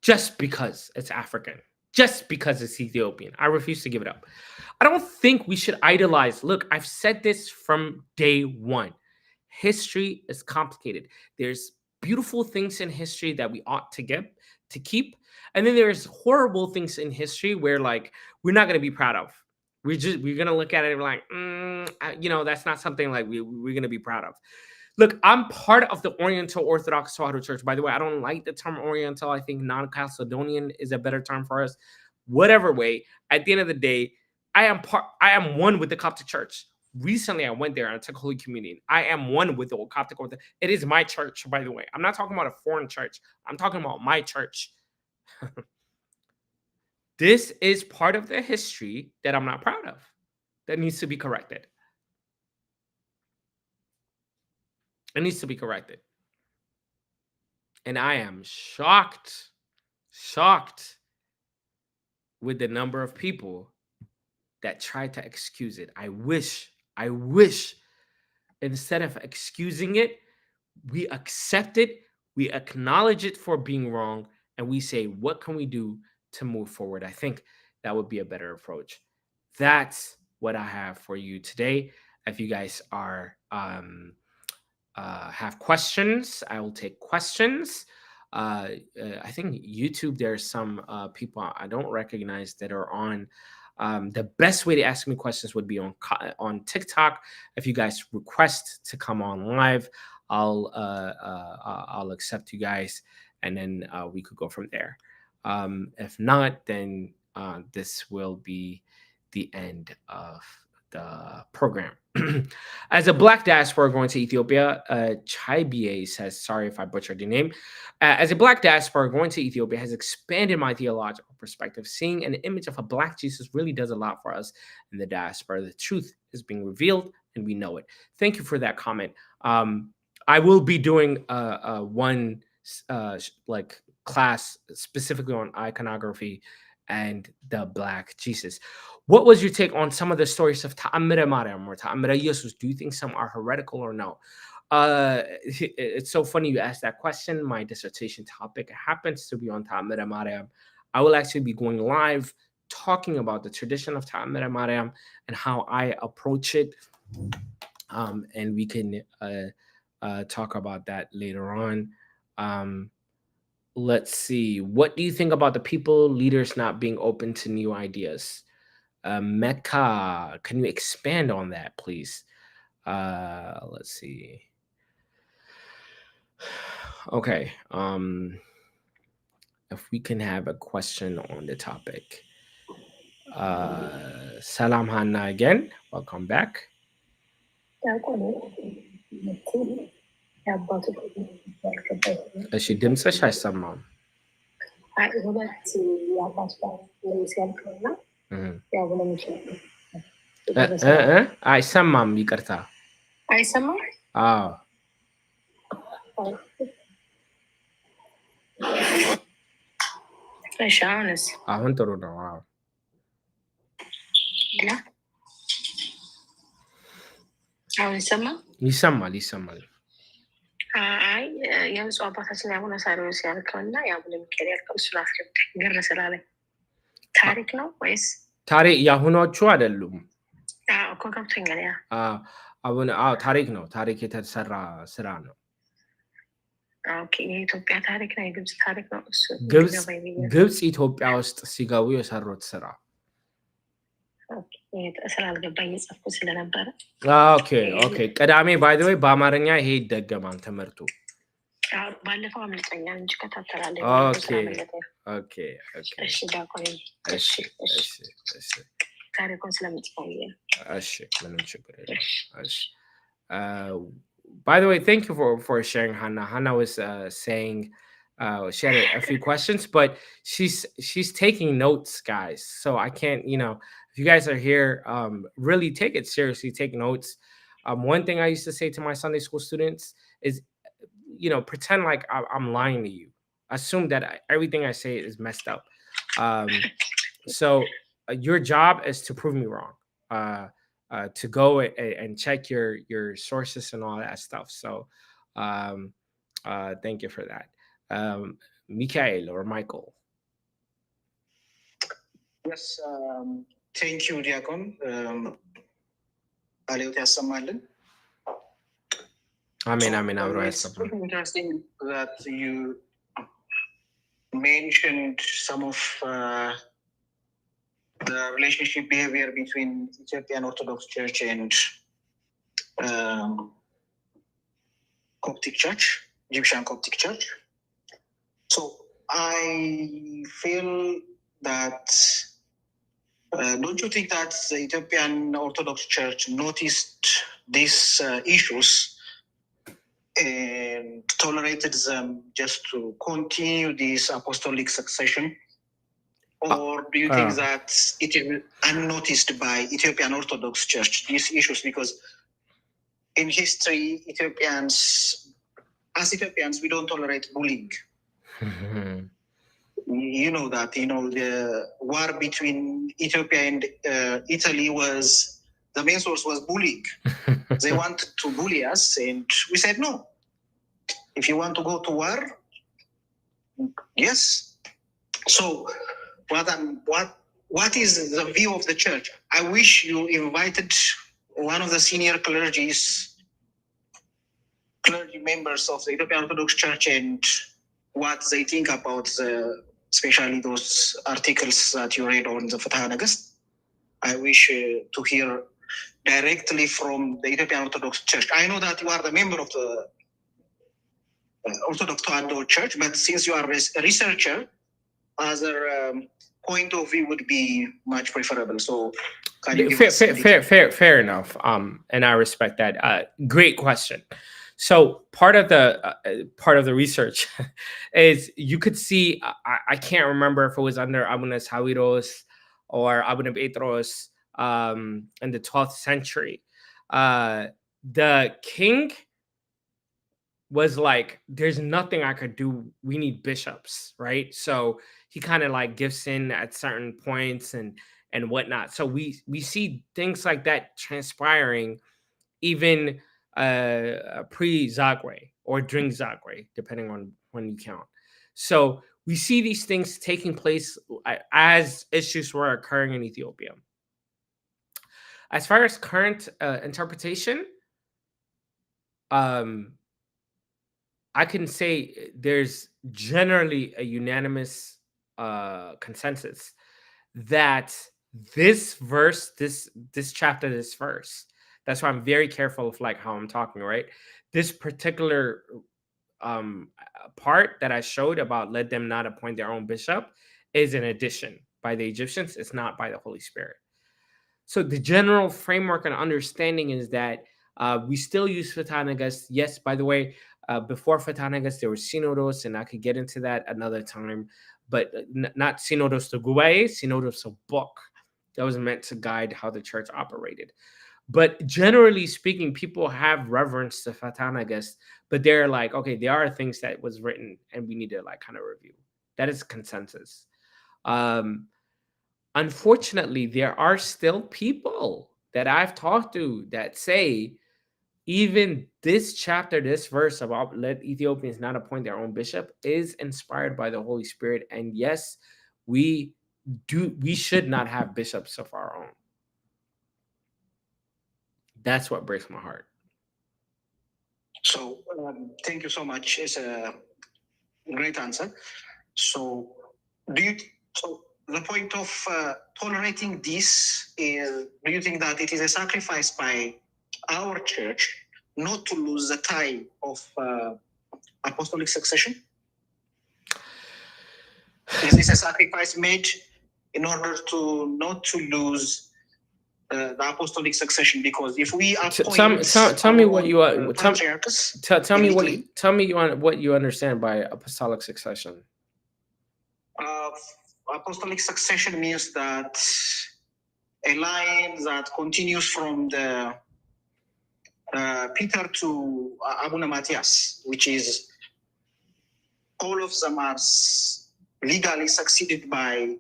it's African, just because it's Ethiopian. I refuse to give it up. I don't think we should idolize. Look, I've said this from day one. History is complicated. There's beautiful things in history that we ought to keep. And then there's horrible things in history where like we're not going to be proud of. We're going to look at it and we're like, that's not something like we're going to be proud of. Look, I'm part of the Oriental Orthodox Tewahedo Church. By the way, I don't like the term Oriental. I think non-Chalcedonian is a better term for us. Whatever way, at the end of the day, I am one with the Coptic Church. Recently, I went there and I took Holy Communion. I am one with the Coptic Orthodox. It is my church, by the way. I'm not talking about a foreign church. I'm talking about my church. This is part of the history that I'm not proud of, that needs to be corrected. It needs to be corrected. And I am shocked with the number of people that try to excuse it. I wish instead of excusing it, we accept it, we acknowledge it for being wrong, and we say, what can we do to move forward? I think that would be a better approach. That's what I have for you today. If you guys are have questions, I will take questions. I think YouTube, there's some people I don't recognize that are on. The best way to ask me questions would be on TikTok. If you guys request to come on live, I'll accept you guys, and then we could go from there. If not, then this will be the end of the program. As a Black diaspora going to Ethiopia, Chaibiye says, sorry if I butchered the name. As a Black diaspora going to Ethiopia has expanded my theological perspective. Seeing an image of a Black Jesus really does a lot for us in the diaspora. The truth is being revealed and we know it. Thank you for that comment. I will be doing one like class specifically on iconography and the Black Jesus. What was your take on some of the stories of Ta'amira Mariam or Ta'amira Jesus? Do you think some are heretical or no? It's so funny you asked that question. My dissertation topic happens to be on Ta'amira Mariam. I will actually be going live talking about the tradition of Ta'amira Mariam and how I approach it. And we can talk about that later on. Let's see. What do you think about the people, leaders not being open to new ideas? Mecca, can you expand on that, please? Let's see. Okay. If we can have a question on the topic. Salam Hanna again. Welcome back. እሺ ድምፅሽ አይሰማም። አይሰማም፣ ይቅርታ። አይሰማም? አዎ። እሺ አሁንስ? አሁን ጥሩ ነው። አዎ አሁን ይሰማል? ይሰማል። አይ የብፁዕ አባታችን የአቡነ ሳዊሮስ ያልከውና የአቡነ ሚካኤል ያልከው እሱን አስረዳኝ። ግር ስላለኝ ታሪክ ነው ወይስ ታሪክ? የአሁኖቹ አይደሉም እኮ ገብቶኛል። ያ አቡነ ታሪክ ነው። ታሪክ የተሰራ ስራ ነው። ኦኬ። የኢትዮጵያ ታሪክ ነው? የግብፅ ታሪክ ነው? እሱ ግብፅ ኢትዮጵያ ውስጥ ሲገቡ የሰሩት ስራ። ስላልገባኝ የጻፍኩት ስለነበረ ኦኬ ቅዳሜ ባይ ዘ ዌይ በአማርኛ ይሄ ይደገማል ትምህርቱ። ባለፈው አምልጠኛል እንጂ ከታተላለሁ። ኦኬ እሺ ዳቆኔ፣ እሺ ታሪኩን ስለምጽፈው ነው። እሺ ምንም ችግር የለም። እሺ by the way, thank you for sharing, Hannah. Hannah was saying she had a few questions, but she's taking notes, guys. So I can't, if you guys are here, really take it seriously. Take notes. One thing I used to say to my Sunday school students is, pretend like I'm lying to you. Assume that everything I say is messed up. So your job is to prove me wrong. To go and check your sources and all that stuff. So thank you for that. Mikhail or Michael. Yes, thank you, Diakon. Amen. It's pretty interesting that you mentioned some of the relationship behavior between Ethiopian Orthodox Church and Coptic Church, Egyptian Coptic Church. So I feel that, don't you think that the Ethiopian Orthodox Church noticed these issues and tolerated them just to continue this apostolic succession? Or do you think that it is unnoticed by Ethiopian Orthodox Church, these issues? Because in history, as Ethiopians, we don't tolerate bullying. You know that, the war between Ethiopia and Italy the main source was bullying. They wanted to bully us, and we said no. If you want to go to war, yes. So what is the view of the church? I wish you invited one of the senior clergy members of the Ethiopian Orthodox Church and what they think about especially those articles that you read on the Fatah Nagast. I wish to hear directly from the Ethiopian Orthodox Church. I know that you are the member of the Orthodox Tewahedo Church, but since you are a researcher, other point of view would be much preferable. So can you give fair enough. And I respect that. Great question. So part of the research is you could see, I can't remember if it was under Abunas Hawiros or Abuna Petros in the 12th century. The king was like, there's nothing I could do. We need bishops, right? So he kind of like gives in at certain points and whatnot. So we see things like that transpiring even pre-Zagwe or during Zagwe, depending on when you count. So we see these things taking place as issues were occurring in Ethiopia. As far as current interpretation, I can say there's generally a unanimous consensus that this verse, this chapter, this verse, that's why I'm very careful of like how I'm talking, right? This particular part that I showed about let them not appoint their own bishop is an addition by the Egyptians. It's not by the Holy Spirit. So the general framework and understanding is that we still use Fatah Nagast. Yes, by the way, before Fatah Nagast, there was Synodos, and I could get into that another time, but not Synodos to Gubaye, Synodos to book that was meant to guide how the church operated. But generally speaking, people have reverence to Fatah Nagast, but they're like, okay, there are things that was written and we need to like kind of review. That is consensus. Unfortunately, there are still people that I've talked to that say even this chapter, this verse about let Ethiopians not appoint their own bishop is inspired by the Holy Spirit. And yes, we should not have bishops of our own. That's what breaks my heart. So thank you so much. It's a great answer. So the point of tolerating this is, do you think that it is a sacrifice by our church not to lose the tie of apostolic succession? Is this a sacrifice made in order to not to lose the apostolic succession? Because if we appoint tell me what you patriarchs, tell me what you understand by apostolic succession. Apostolic succession means that a line that continues from the Peter to Abuna Matthias, which is all of them are legally succeeded by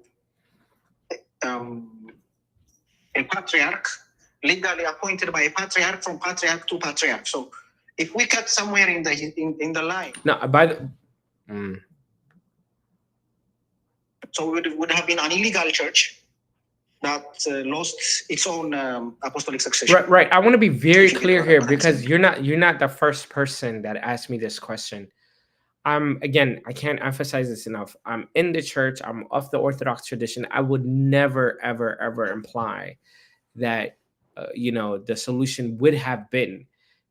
a patriarch, legally appointed by a patriarch from patriarch to patriarch. So if we cut somewhere in the line, no, by the so it would have been an illegal church that lost its own apostolic succession. Right. I want to be very clear here, because you're not the first person that asked me this question. Again, I can't emphasize this enough. I'm in the church. I'm of the Orthodox tradition. I would never, ever, ever imply that the solution would have been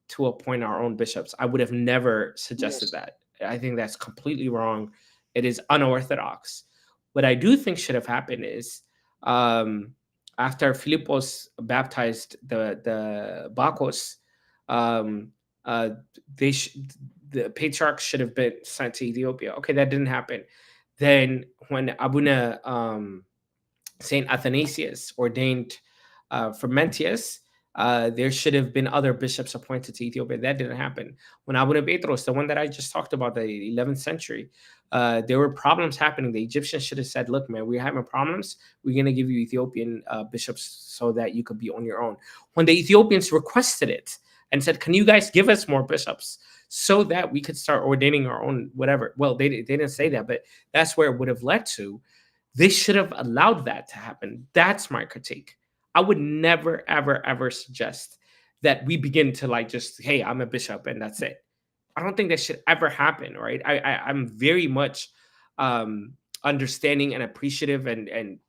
to appoint our own bishops. I would have never suggested that. I think that's completely wrong. It is unorthodox. What I do think should have happened is, after Philippos baptized the Bacchus, the patriarch should have been sent to Ethiopia. Okay, that didn't happen. Then when Abuna Saint Athanasius ordained Frumentius, there should have been other bishops appointed to Ethiopia. That didn't happen. When Abuna Petros, the one that I just talked about, the 11th century, there were problems happening. The Egyptians should have said, look, man, we're having problems. We're going to give you Ethiopian bishops so that you could be on your own. When the Ethiopians requested it and said, can you guys give us more bishops so that we could start ordaining our own whatever? Well, they didn't say that, but that's where it would have led to. They should have allowed that to happen. That's my critique. I would never, ever, ever suggest that we begin to just, hey, I'm a bishop and that's it. I don't think that should ever happen, right? I'm very much understanding and appreciative and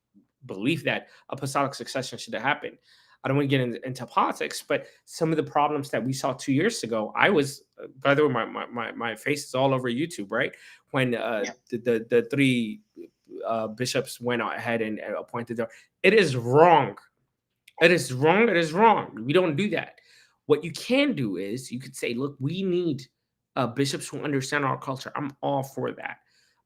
believe that apostolic succession should have happened. I don't want to get into politics, but some of the problems that we saw 2 years ago, I was, by the way, my face is all over YouTube, right? When the three bishops went ahead and appointed them. It is wrong. It is wrong. It is wrong. We don't do that. What you can do is you could say, look, we need bishops who understand our culture. I'm all for that.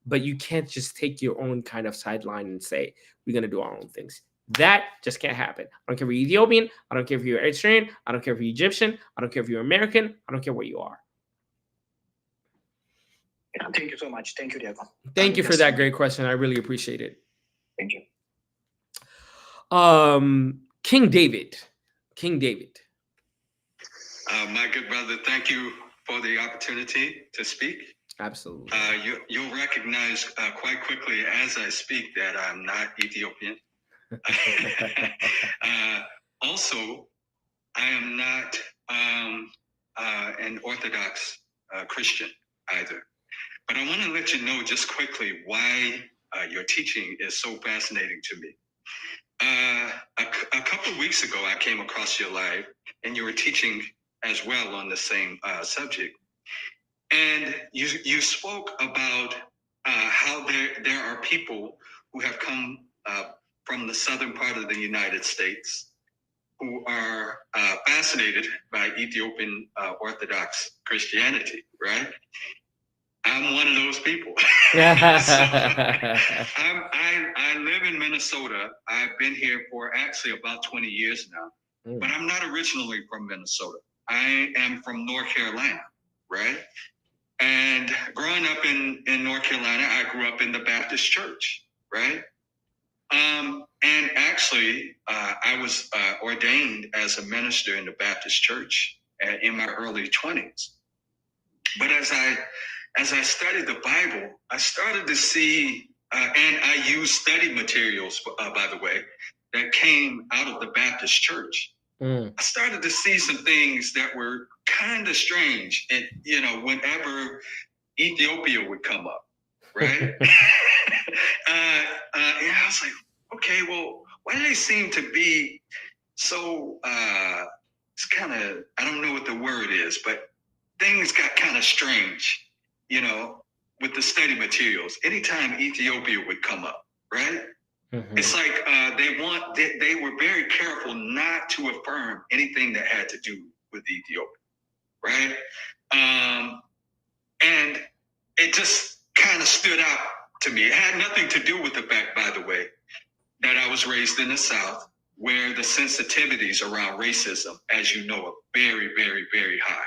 But you can't just take your own kind of sideline and say, we're going to do our own things. That just can't happen. I don't care if you're Ethiopian. I don't care if you're Eritrean. I don't care if you're Egyptian. I don't care if you're American. I don't care where you are. Thank you so much. Thank you, Diego. Thank you for that great question. I really appreciate it. Thank you. King David. My good brother, thank you for the opportunity to speak. Absolutely. You'll recognize quite quickly as I speak that I'm not Ethiopian. Also, I am not an Orthodox Christian either. But I want to let you know just quickly why your teaching is so fascinating to me. A couple of weeks ago, I came across your live, and you were teaching as well on the same subject. And you spoke about how there are people who have come from the southern part of the United States who are fascinated by Ethiopian Orthodox Christianity, right? I'm one of those people. I live in Minnesota. I've been here for actually about 20 years now, but I'm not originally from Minnesota. I am from North Carolina, right? And growing up in North Carolina, I grew up in the Baptist church, right? And actually, I was ordained as a minister in the Baptist church in my early 20s. But as I studied the Bible, I started to see, and I used study materials, by the way, that came out of the Baptist church. I started to see some things that were kind of strange, and whenever Ethiopia would come up, right? was like, okay, well, why do they seem to be so, it's kind of, I don't know what the word is, but things got kind of strange, you know, with the study materials. Anytime Ethiopia would come up, right? Mm-hmm. It's like they were very careful not to affirm anything that had to do with Ethiopia, right? And it just kind of stood out to me. It had nothing to do with the fact, by the way, that I was raised in the South, where the sensitivities around racism, as you know, are very, very, very high.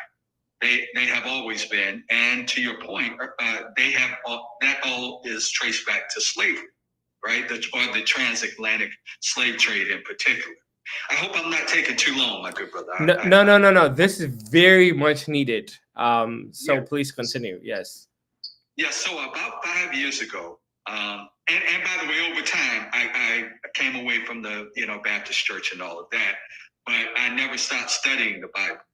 They have always been, and to your point, they have that all is traced back to slavery, right? Or the transatlantic slave trade in particular. I hope I'm not taking too long, my good brother. No. This is very much needed. So please continue. Yes. Yeah. So about 5 years ago, and by the way, over time, I came away from the Baptist church and all of that, but I never stopped studying the Bible.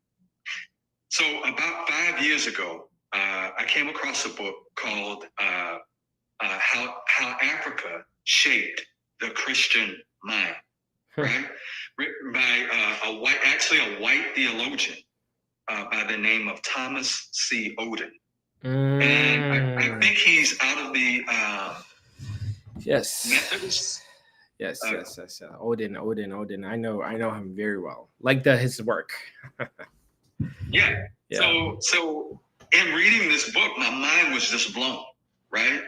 So about 5 years ago, I came across a book called "How Africa Shaped the Christian Mind," right? Written by a white theologian by the name of Thomas C. Oden. And I think he's out of the Methodist. Yes. Oden. I know him very well. Like his work. Yeah. So in reading this book, my mind was just blown, right?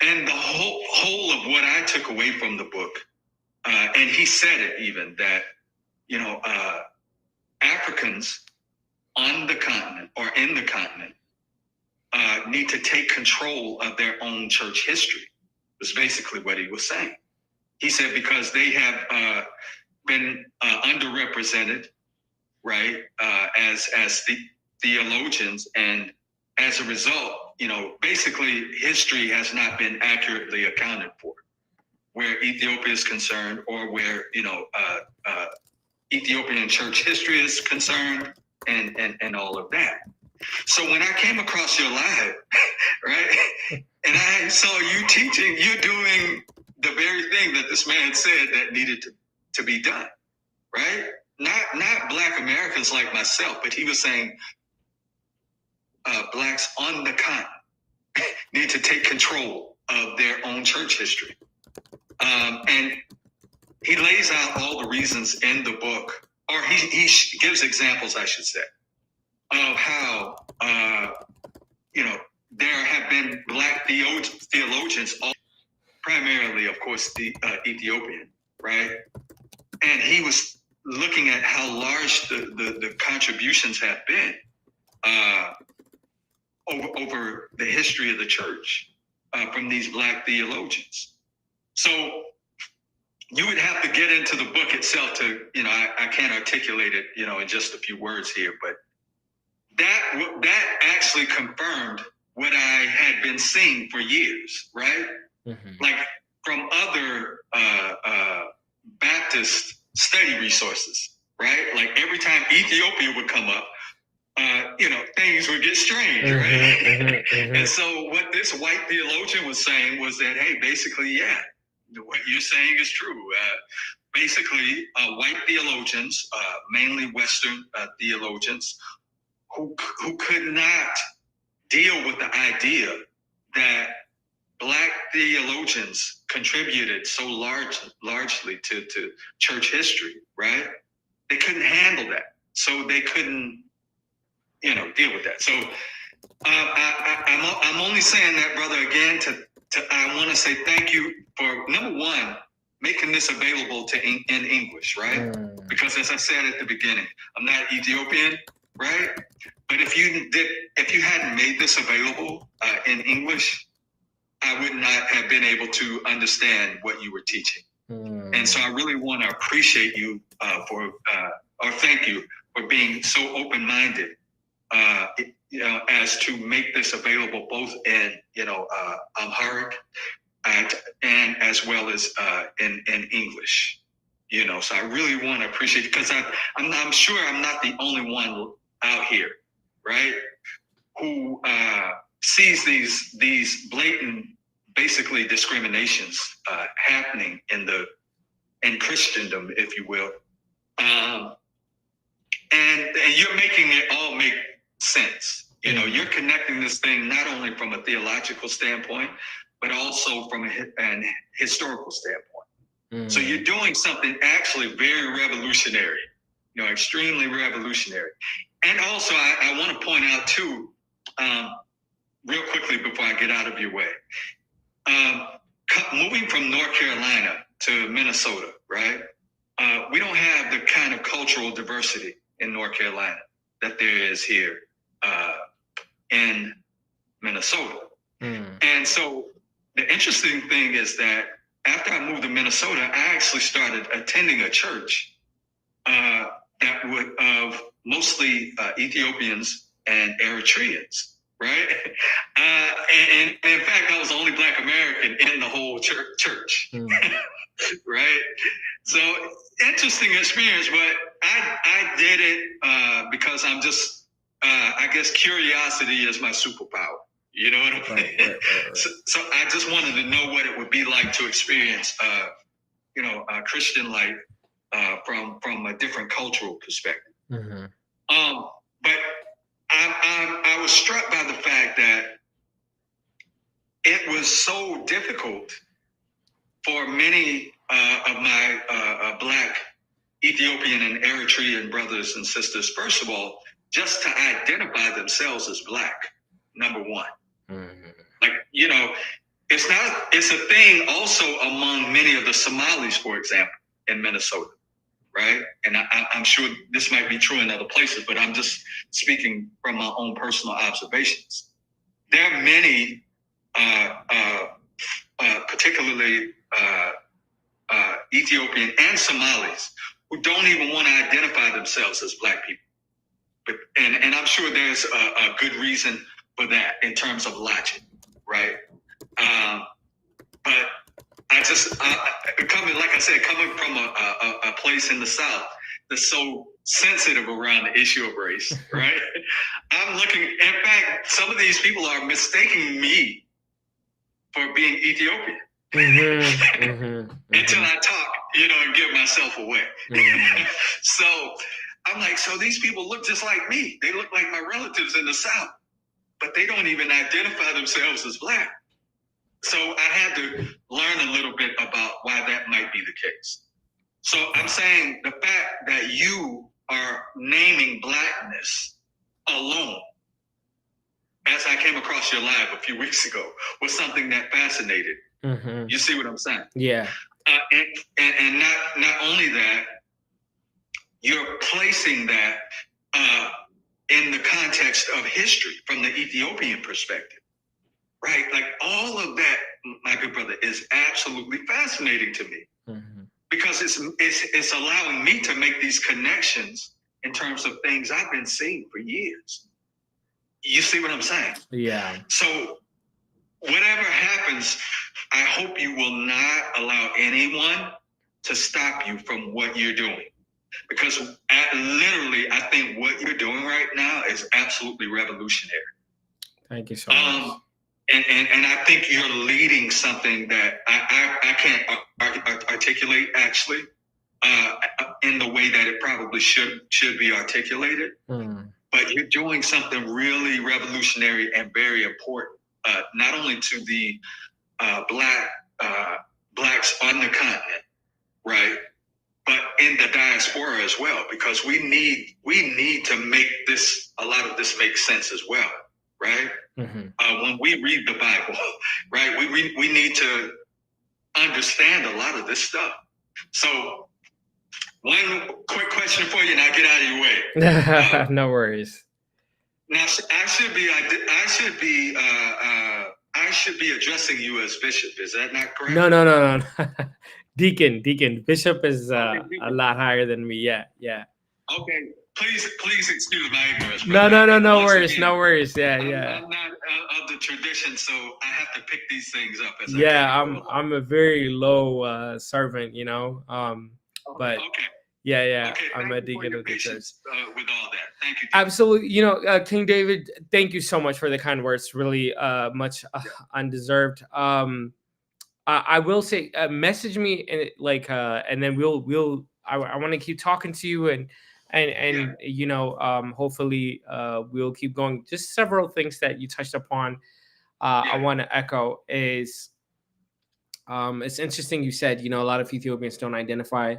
And the whole of what I took away from the book, and he said it even, that Africans on the continent or in the continent need to take control of their own church history. Was basically what he was saying. He said because they have been underrepresented, right, as the theologians, and as a result, basically history has not been accurately accounted for, where Ethiopia is concerned, or where Ethiopian church history is concerned, and all of that. So when I came across your live, right, and I saw you teaching, you're doing the very thing that this man said that needed to be done, right? Not Black Americans like myself, but he was saying Blacks on the continent need to take control of their own church history. And he lays out all the reasons in the book, or he gives examples, I should say, of how, there have been Black theologians, primarily, of course, the Ethiopian, right? And he was looking at how large the contributions have been over the history of the church from these Black theologians. So you would have to get into the book itself to, I can't articulate it, in just a few words here, but that actually confirmed what I had been seeing for years, right? Mm-hmm. Like from other Baptist study resources, right? Like every time Ethiopia would come up, things would get strange, right? Mm-hmm. And so what this white theologian was saying was that, hey, basically, what you're saying is true. Basically, white theologians, mainly Western theologians, who could not deal with the idea that Black theologians contributed so largely to church history, right? They couldn't handle that, so they couldn't, deal with that. So I'm only saying that, brother, again, I want to say thank you for, number one, making this available in English, right? Because as I said at the beginning, I'm not Ethiopian, right? But if you hadn't made this available in English, I would not have been able to understand what you were teaching. And so I really want to appreciate you or thank you for being so open-minded, as to make this available both in, Amharic and as well as in English. So I really want to appreciate it, because I'm sure I'm not the only one out here, right, who sees these blatant, basically discriminations happening in Christendom, if you will. And you're making it all make sense. You know, you're connecting this thing not only from a theological standpoint, but also from an historical standpoint. So you're doing something actually very revolutionary, you know, extremely revolutionary. And also, I want to point out too, real quickly before I get out of your way, moving from North Carolina to Minnesota, right? We don't have the kind of cultural diversity in North Carolina that there is here in Minnesota. And so the interesting thing is that after I moved to Minnesota, I actually started attending a church that would of mostly Ethiopians and Eritreans, right? And in fact, I was the only Black American in the whole church, right? So interesting experience, but I did it because I'm just, I guess curiosity is my superpower. You know what I mean? Right. So I just wanted to know what it would be like to experience, you know, Christian life from a different cultural perspective. But I was struck by the fact that it was so difficult for many of my Black Ethiopian and Eritrean brothers and sisters, first of all, just to identify themselves as Black, number one. Like, you know, it's a thing also among many of the Somalis, for example, in Minnesota, right? And I'm sure this might be true in other places, but I'm just speaking from my own personal observations. There are many, particularly Ethiopian and Somalis, who don't even want to identify themselves as Black people. And I'm sure there's a good reason for that in terms of logic, right? But I just, coming from a place in the South that's so sensitive around the issue of race, right? I'm looking, in fact, some of these people are mistaking me for being Ethiopian. Until I talk, you know, and give myself away. So I'm like, so these people look just like me. They look like my relatives in the South, but they don't even identify themselves as Black. So I had to learn a little bit about why that might be the case. So I'm saying the fact that you are naming Blackness alone, as I came across your live a few weeks ago, was something that fascinated. You see what I'm saying? Yeah. And not only that, you're placing that in the context of history from the Ethiopian perspective, right? Like all of that, my good brother, is absolutely fascinating to me because it's allowing me to make these connections in terms of things I've been seeing for years. You see what I'm saying? Yeah. So whatever happens, I hope you will not allow anyone to stop you from what you're doing. Because literally, I think what you're doing right now is absolutely revolutionary. Thank you so much. And I think you're leading something that I can't articulate actually in the way that it probably should be articulated. But you're doing something really revolutionary and very important, not only to the Blacks on the continent, right? But in the diaspora as well, because we need to make a lot of this make sense as well, right? When we read the Bible, right, we need to understand a lot of this stuff. So, one quick question for you, and I'll get out of your way. No worries. Now, I should be addressing you as Bishop. Is that not correct? No. Deacon. Bishop is a lot higher than me. Yeah. Okay. Please excuse my ignorance. No worries. Again, no worries. Yeah. I'm not of the tradition, so I have to pick these things up. I'm a very low servant, you know. But okay. Yeah. Okay, I'm a deacon of the church. With all that, thank you. Absolutely. You know, King David, thank you so much for the kind words. Really, much undeserved. I will say, message me and and then I want to keep talking to you and hopefully we'll keep going. Just several things that you touched upon. I want to echo is it's interesting. You said a lot of Ethiopians don't identify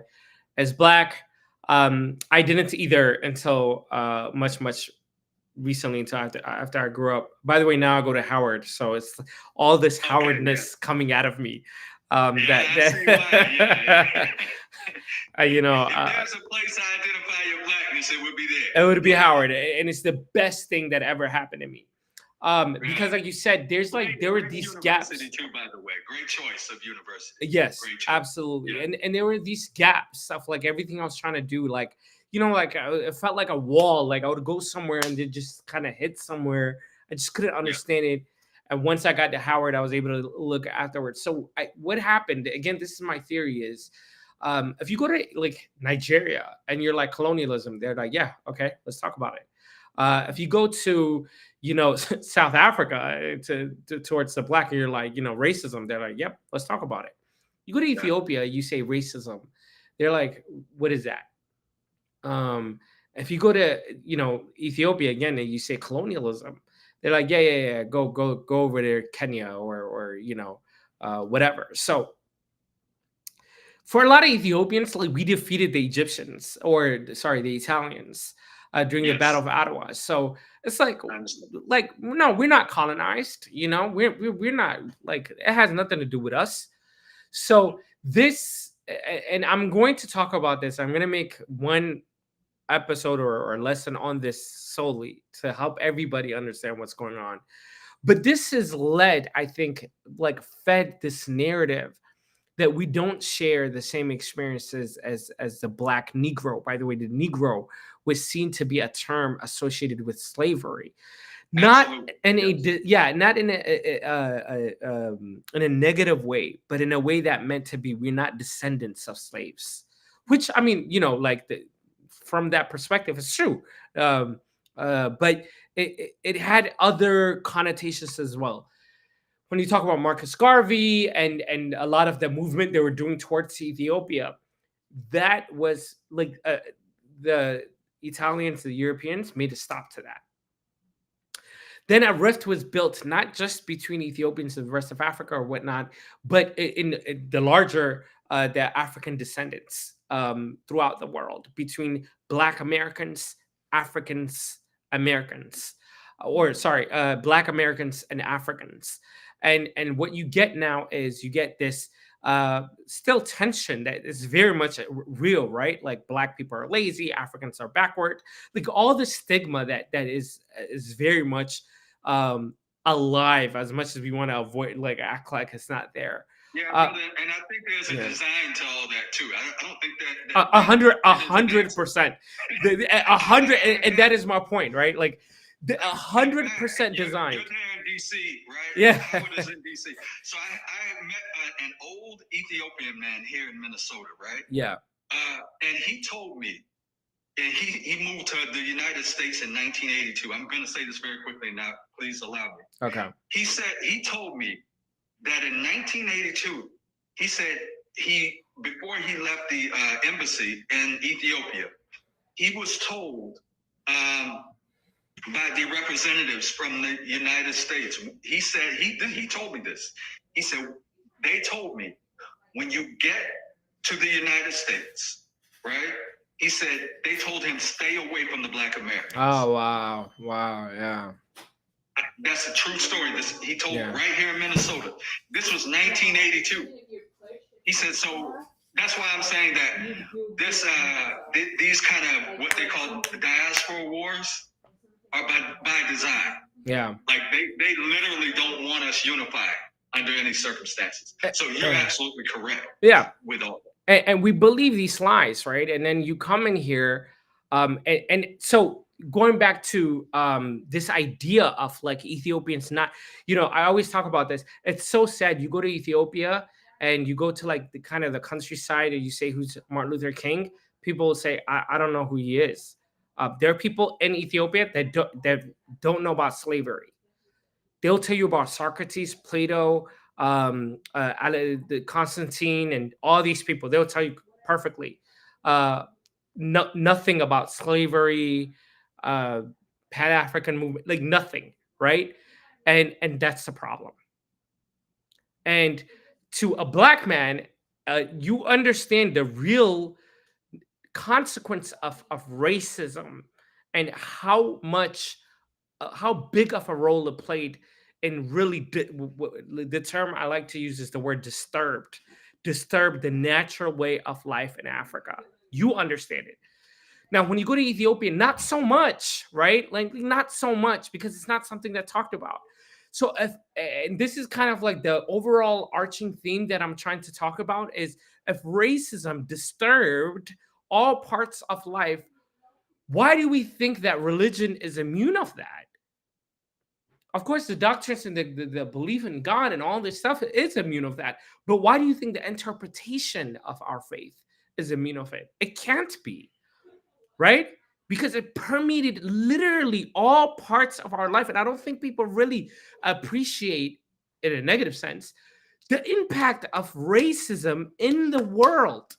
as Black. I didn't either until much recently, until after I grew up. By the way, now I go to Howard, so it's all this Howardness coming out of me. If there's a place to identify your Blackness, it would be there. It would be Howard, and it's the best thing that ever happened to me. Because like you said, there were these gaps. Too, by the way, great choice of university. Yes, absolutely. Yeah. And there were these gaps of like everything I was trying to do, like it felt like a wall. Like I would go somewhere and it just kind of hit somewhere. I just couldn't understand it. And once I got to Howard, I was able to look afterwards. So what happened? Again, this is my theory: is if you go to like Nigeria and you're like colonialism, they're like, yeah, okay, let's talk about it. If you go to South Africa towards the Black, and you're like racism, they're like, yep, let's talk about it. You go to Ethiopia, you say racism, they're like, what is that? If you go to Ethiopia again and you say colonialism, they're like, yeah, go over there, Kenya or whatever. So for a lot of Ethiopians, like we defeated the Egyptians, the Italians during the Battle of Ottawa. So it's like no, we're not colonized. We're not, like, it has nothing to do with us. So this, and I'm going to talk about this. I'm going to make one episode or lesson on this solely to help everybody understand what's going on. But this has led, I think, like fed this narrative that we don't share the same experiences as the Black Negro. By the way, the Negro was seen to be a term associated with slavery, not in a negative way, but in a way that meant to be, we're not descendants of slaves. Which, I mean, from that perspective, it's true. But it had other connotations as well. When you talk about Marcus Garvey and a lot of the movement they were doing towards Ethiopia, that was like the Italians, the Europeans made a stop to that. Then a rift was built, not just between Ethiopians and the rest of Africa or whatnot, but in the larger, the African descendants throughout the world, between Black Americans, Africans, Americans, Black Americans and Africans. And what you get now is you get this still tension that is very much real, right? Like Black people are lazy, Africans are backward, like all the stigma that is very much alive, as much as we want to avoid, like act like it's not there. Yeah, brother, and I think there's a design to all that too. I don't think that 100%, 100, and that is my point, right? Like 100% design. You're there in DC, right? Yeah. Howard is in DC. So I met an old Ethiopian man here in Minnesota, right? Yeah. And he told me, and he moved to the United States in 1982. I'm going to say this very quickly now. Please allow me. Okay. He told me that in 1982, he said before he left the embassy in Ethiopia, he was told by the representatives from the United States. He said, he told me this. He said, they told me, when you get to the United States, right? He said, they told him, stay away from the Black Americans. Oh, wow. Wow, yeah. That's a true story. He told me right here in Minnesota. This was 1982. He said, so that's why I'm saying that these kind of what they call the diaspora wars are by design. Yeah. Like they literally don't want us unified under any circumstances. So you're absolutely correct. Yeah. With all that. And we believe these lies, right? And then you come in here, and so going back to this idea of like Ethiopians not, I always talk about this. It's so sad. You go to Ethiopia and you go to like the kind of the countryside and you say, who's Martin Luther King? People will say, I don't know who he is. There are people in Ethiopia that don't know about slavery. They'll tell you about Socrates, Plato, the Constantine and all these people, they'll tell you perfectly nothing about slavery, Pan-African movement, like nothing, right? And that's the problem. And to a black man, you understand the real consequence of racism and how much, how big of a role it played in really the term I like to use is the word disturb the natural way of life in Africa. You understand it. Now, when you go to Ethiopia, not so much, right? Like not so much because it's not something that's talked about. So, and this is kind of like the overall arching theme that I'm trying to talk about is if racism disturbed all parts of life, why do we think that religion is immune of that? Of course, the doctrines and the belief in God and all this stuff is immune of that. But why do you think the interpretation of our faith is immune of it? It can't be, right? Because it permeated literally all parts of our life. And I don't think people really appreciate, in a negative sense, the impact of racism in the world.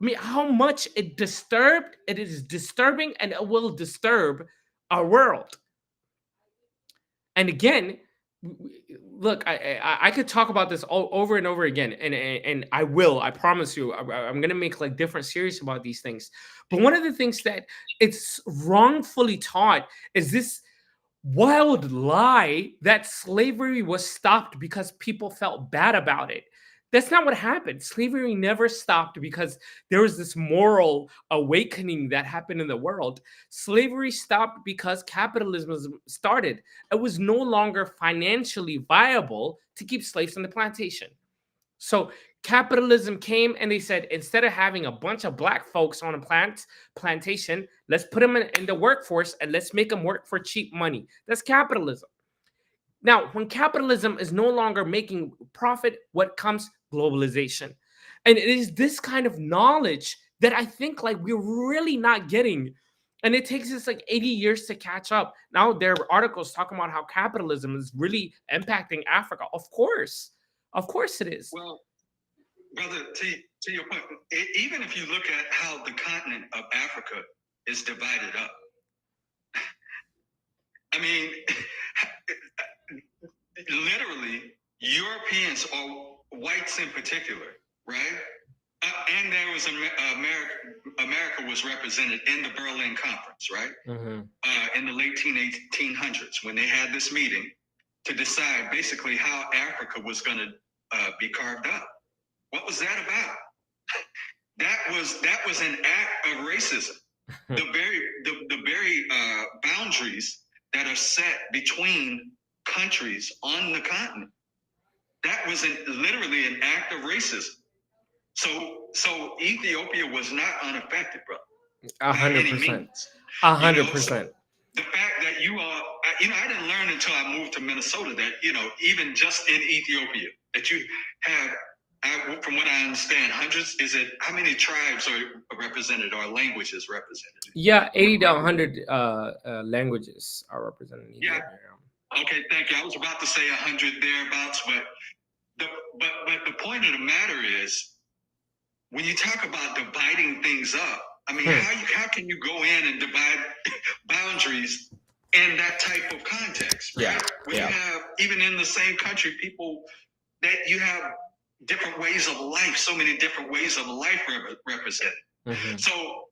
I mean, how much it is disturbing, and it will disturb our world. And again, look, I could talk about this all over and over again, and I will. I promise you, I'm gonna make like different series about these things. But one of the things that it's wrongfully taught is this wild lie that slavery was stopped because people felt bad about it. That's not what happened. Slavery never stopped because there was this moral awakening that happened in the world. Slavery stopped because capitalism started. It was no longer financially viable to keep slaves on the plantation. So capitalism came and they said, instead of having a bunch of black folks on a plantation, let's put them in the workforce and let's make them work for cheap money. That's capitalism. Now, when capitalism is no longer making profit, what comes? Globalization. And it is this kind of knowledge that I think like we're really not getting. And it takes us like 80 years to catch up. Now there are articles talking about how capitalism is really impacting Africa. Of course it is. Well, brother, to your point, even if you look at how the continent of Africa is divided up, I mean, literally, Europeans or whites in particular, right? And there was America was represented in the Berlin Conference, right? In the late 1800s, when they had this meeting to decide basically how Africa was going to be carved up. What was that about? That was an act of racism. The very boundaries that are set between countries on the continent. That was literally an act of racism. So Ethiopia was not unaffected, bro. 100%. 100%. The fact that you are, I didn't learn until I moved to Minnesota that, even just in Ethiopia, that you have, from what I understand, hundreds, how many tribes are represented or languages represented? Yeah, 80 to 100 languages are represented in Ethiopia. Yeah. Okay, thank you. I was about to say 100 thereabouts, but the point of the matter is, when you talk about dividing things up, I mean, how can you go in and divide boundaries in that type of context, right? When you have, even in the same country, people that you have different ways of life, so many different ways of life represented. So,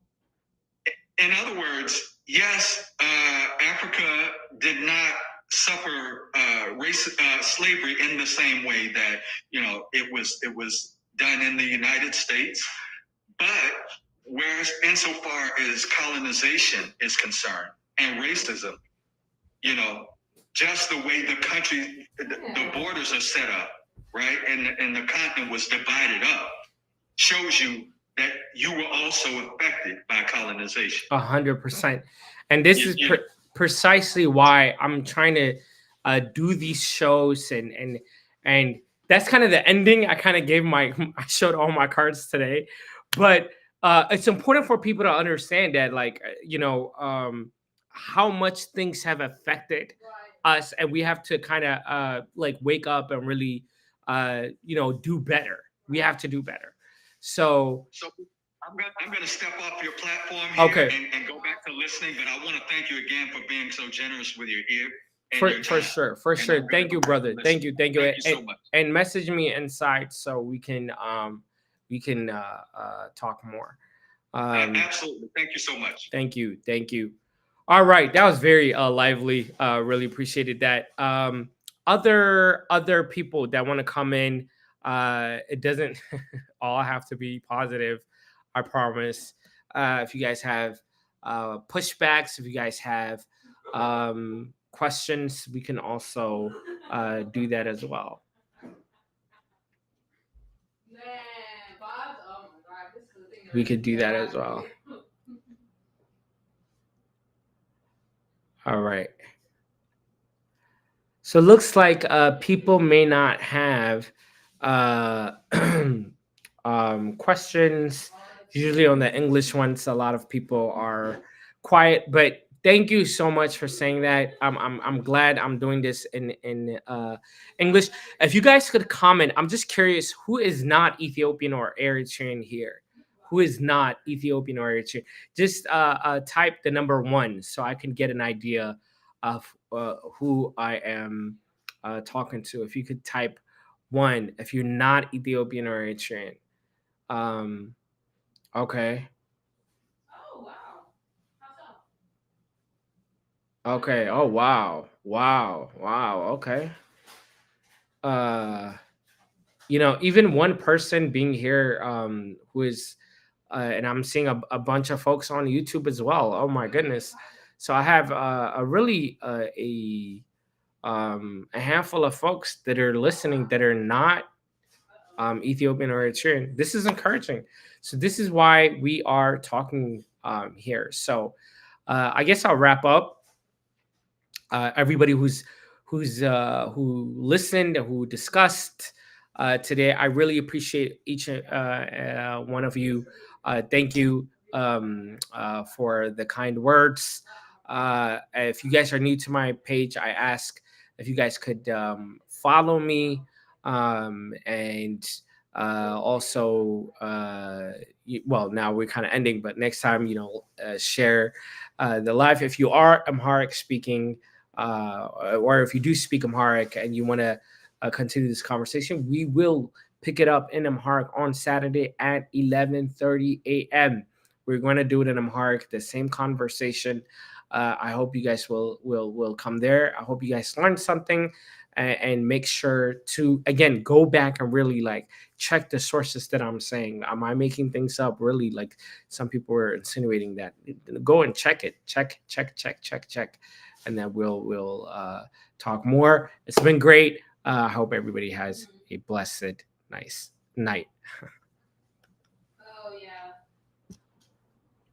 in other words, yes, Africa did not suffer slavery in the same way that it was done in the United States, but whereas insofar as colonization is concerned and racism, just the way the country, the borders are set up, right, and the continent was divided up, shows you that you were also affected by colonization. 100%. And this is precisely why I'm trying to do these shows, and that's kind of the ending. I kind of I showed all my cards today, but it's important for people to understand that, like, how much things have affected us, and we have to kind of like wake up and really do better. We have to do better. So I'm gonna step off your platform here okay. and go back to listening, but I want to thank you again for being so generous with your ear. For sure. Thank you, brother. Thank you. Thank you so much. And message me inside so we can talk more. Absolutely. Thank you so much. Thank you. All right, that was very lively. Really appreciated that. Other people that want to come in, it doesn't all have to be positive. I promise. If you guys have pushbacks, if you guys have questions, we can also do that as well. We could do that as well. All right. So it looks like people may not have questions. Usually on the English ones, a lot of people are quiet. But thank you so much for saying that. I'm glad I'm doing this in English. If you guys could comment, I'm just curious, who is not Ethiopian or Eritrean here? Who is not Ethiopian or Eritrean? Just type the number 1 so I can get an idea of who I am talking to. If you could type 1, if you're not Ethiopian or Eritrean. Okay. Oh wow. Okay. Oh wow. Okay. Even one person being here who is and I'm seeing a bunch of folks on YouTube as well. Oh my goodness. So I have a really a handful of folks that are listening that are not Ethiopian or Eritrean. This is encouraging. So this is why we are talking here. So I guess I'll wrap up. Everybody who listened, who discussed today, I really appreciate each one of you. Thank you for the kind words. If you guys are new to my page, I ask if you guys could follow me and also now we're kind of ending, but next time share the live. If you are Amharic speaking or if you do speak Amharic and you want to continue this conversation, we will pick it up in Amharic on Saturday at 11:30 a.m. We're going to do it in Amharic, the same conversation. I hope you guys will come there. I hope you guys learned something and make sure to, again, go back and really check the sources that I'm saying. Am I making things up? Really, some people were insinuating that. Go and check it. Check. And then we'll talk more. It's been great. I hope everybody has a blessed, nice night.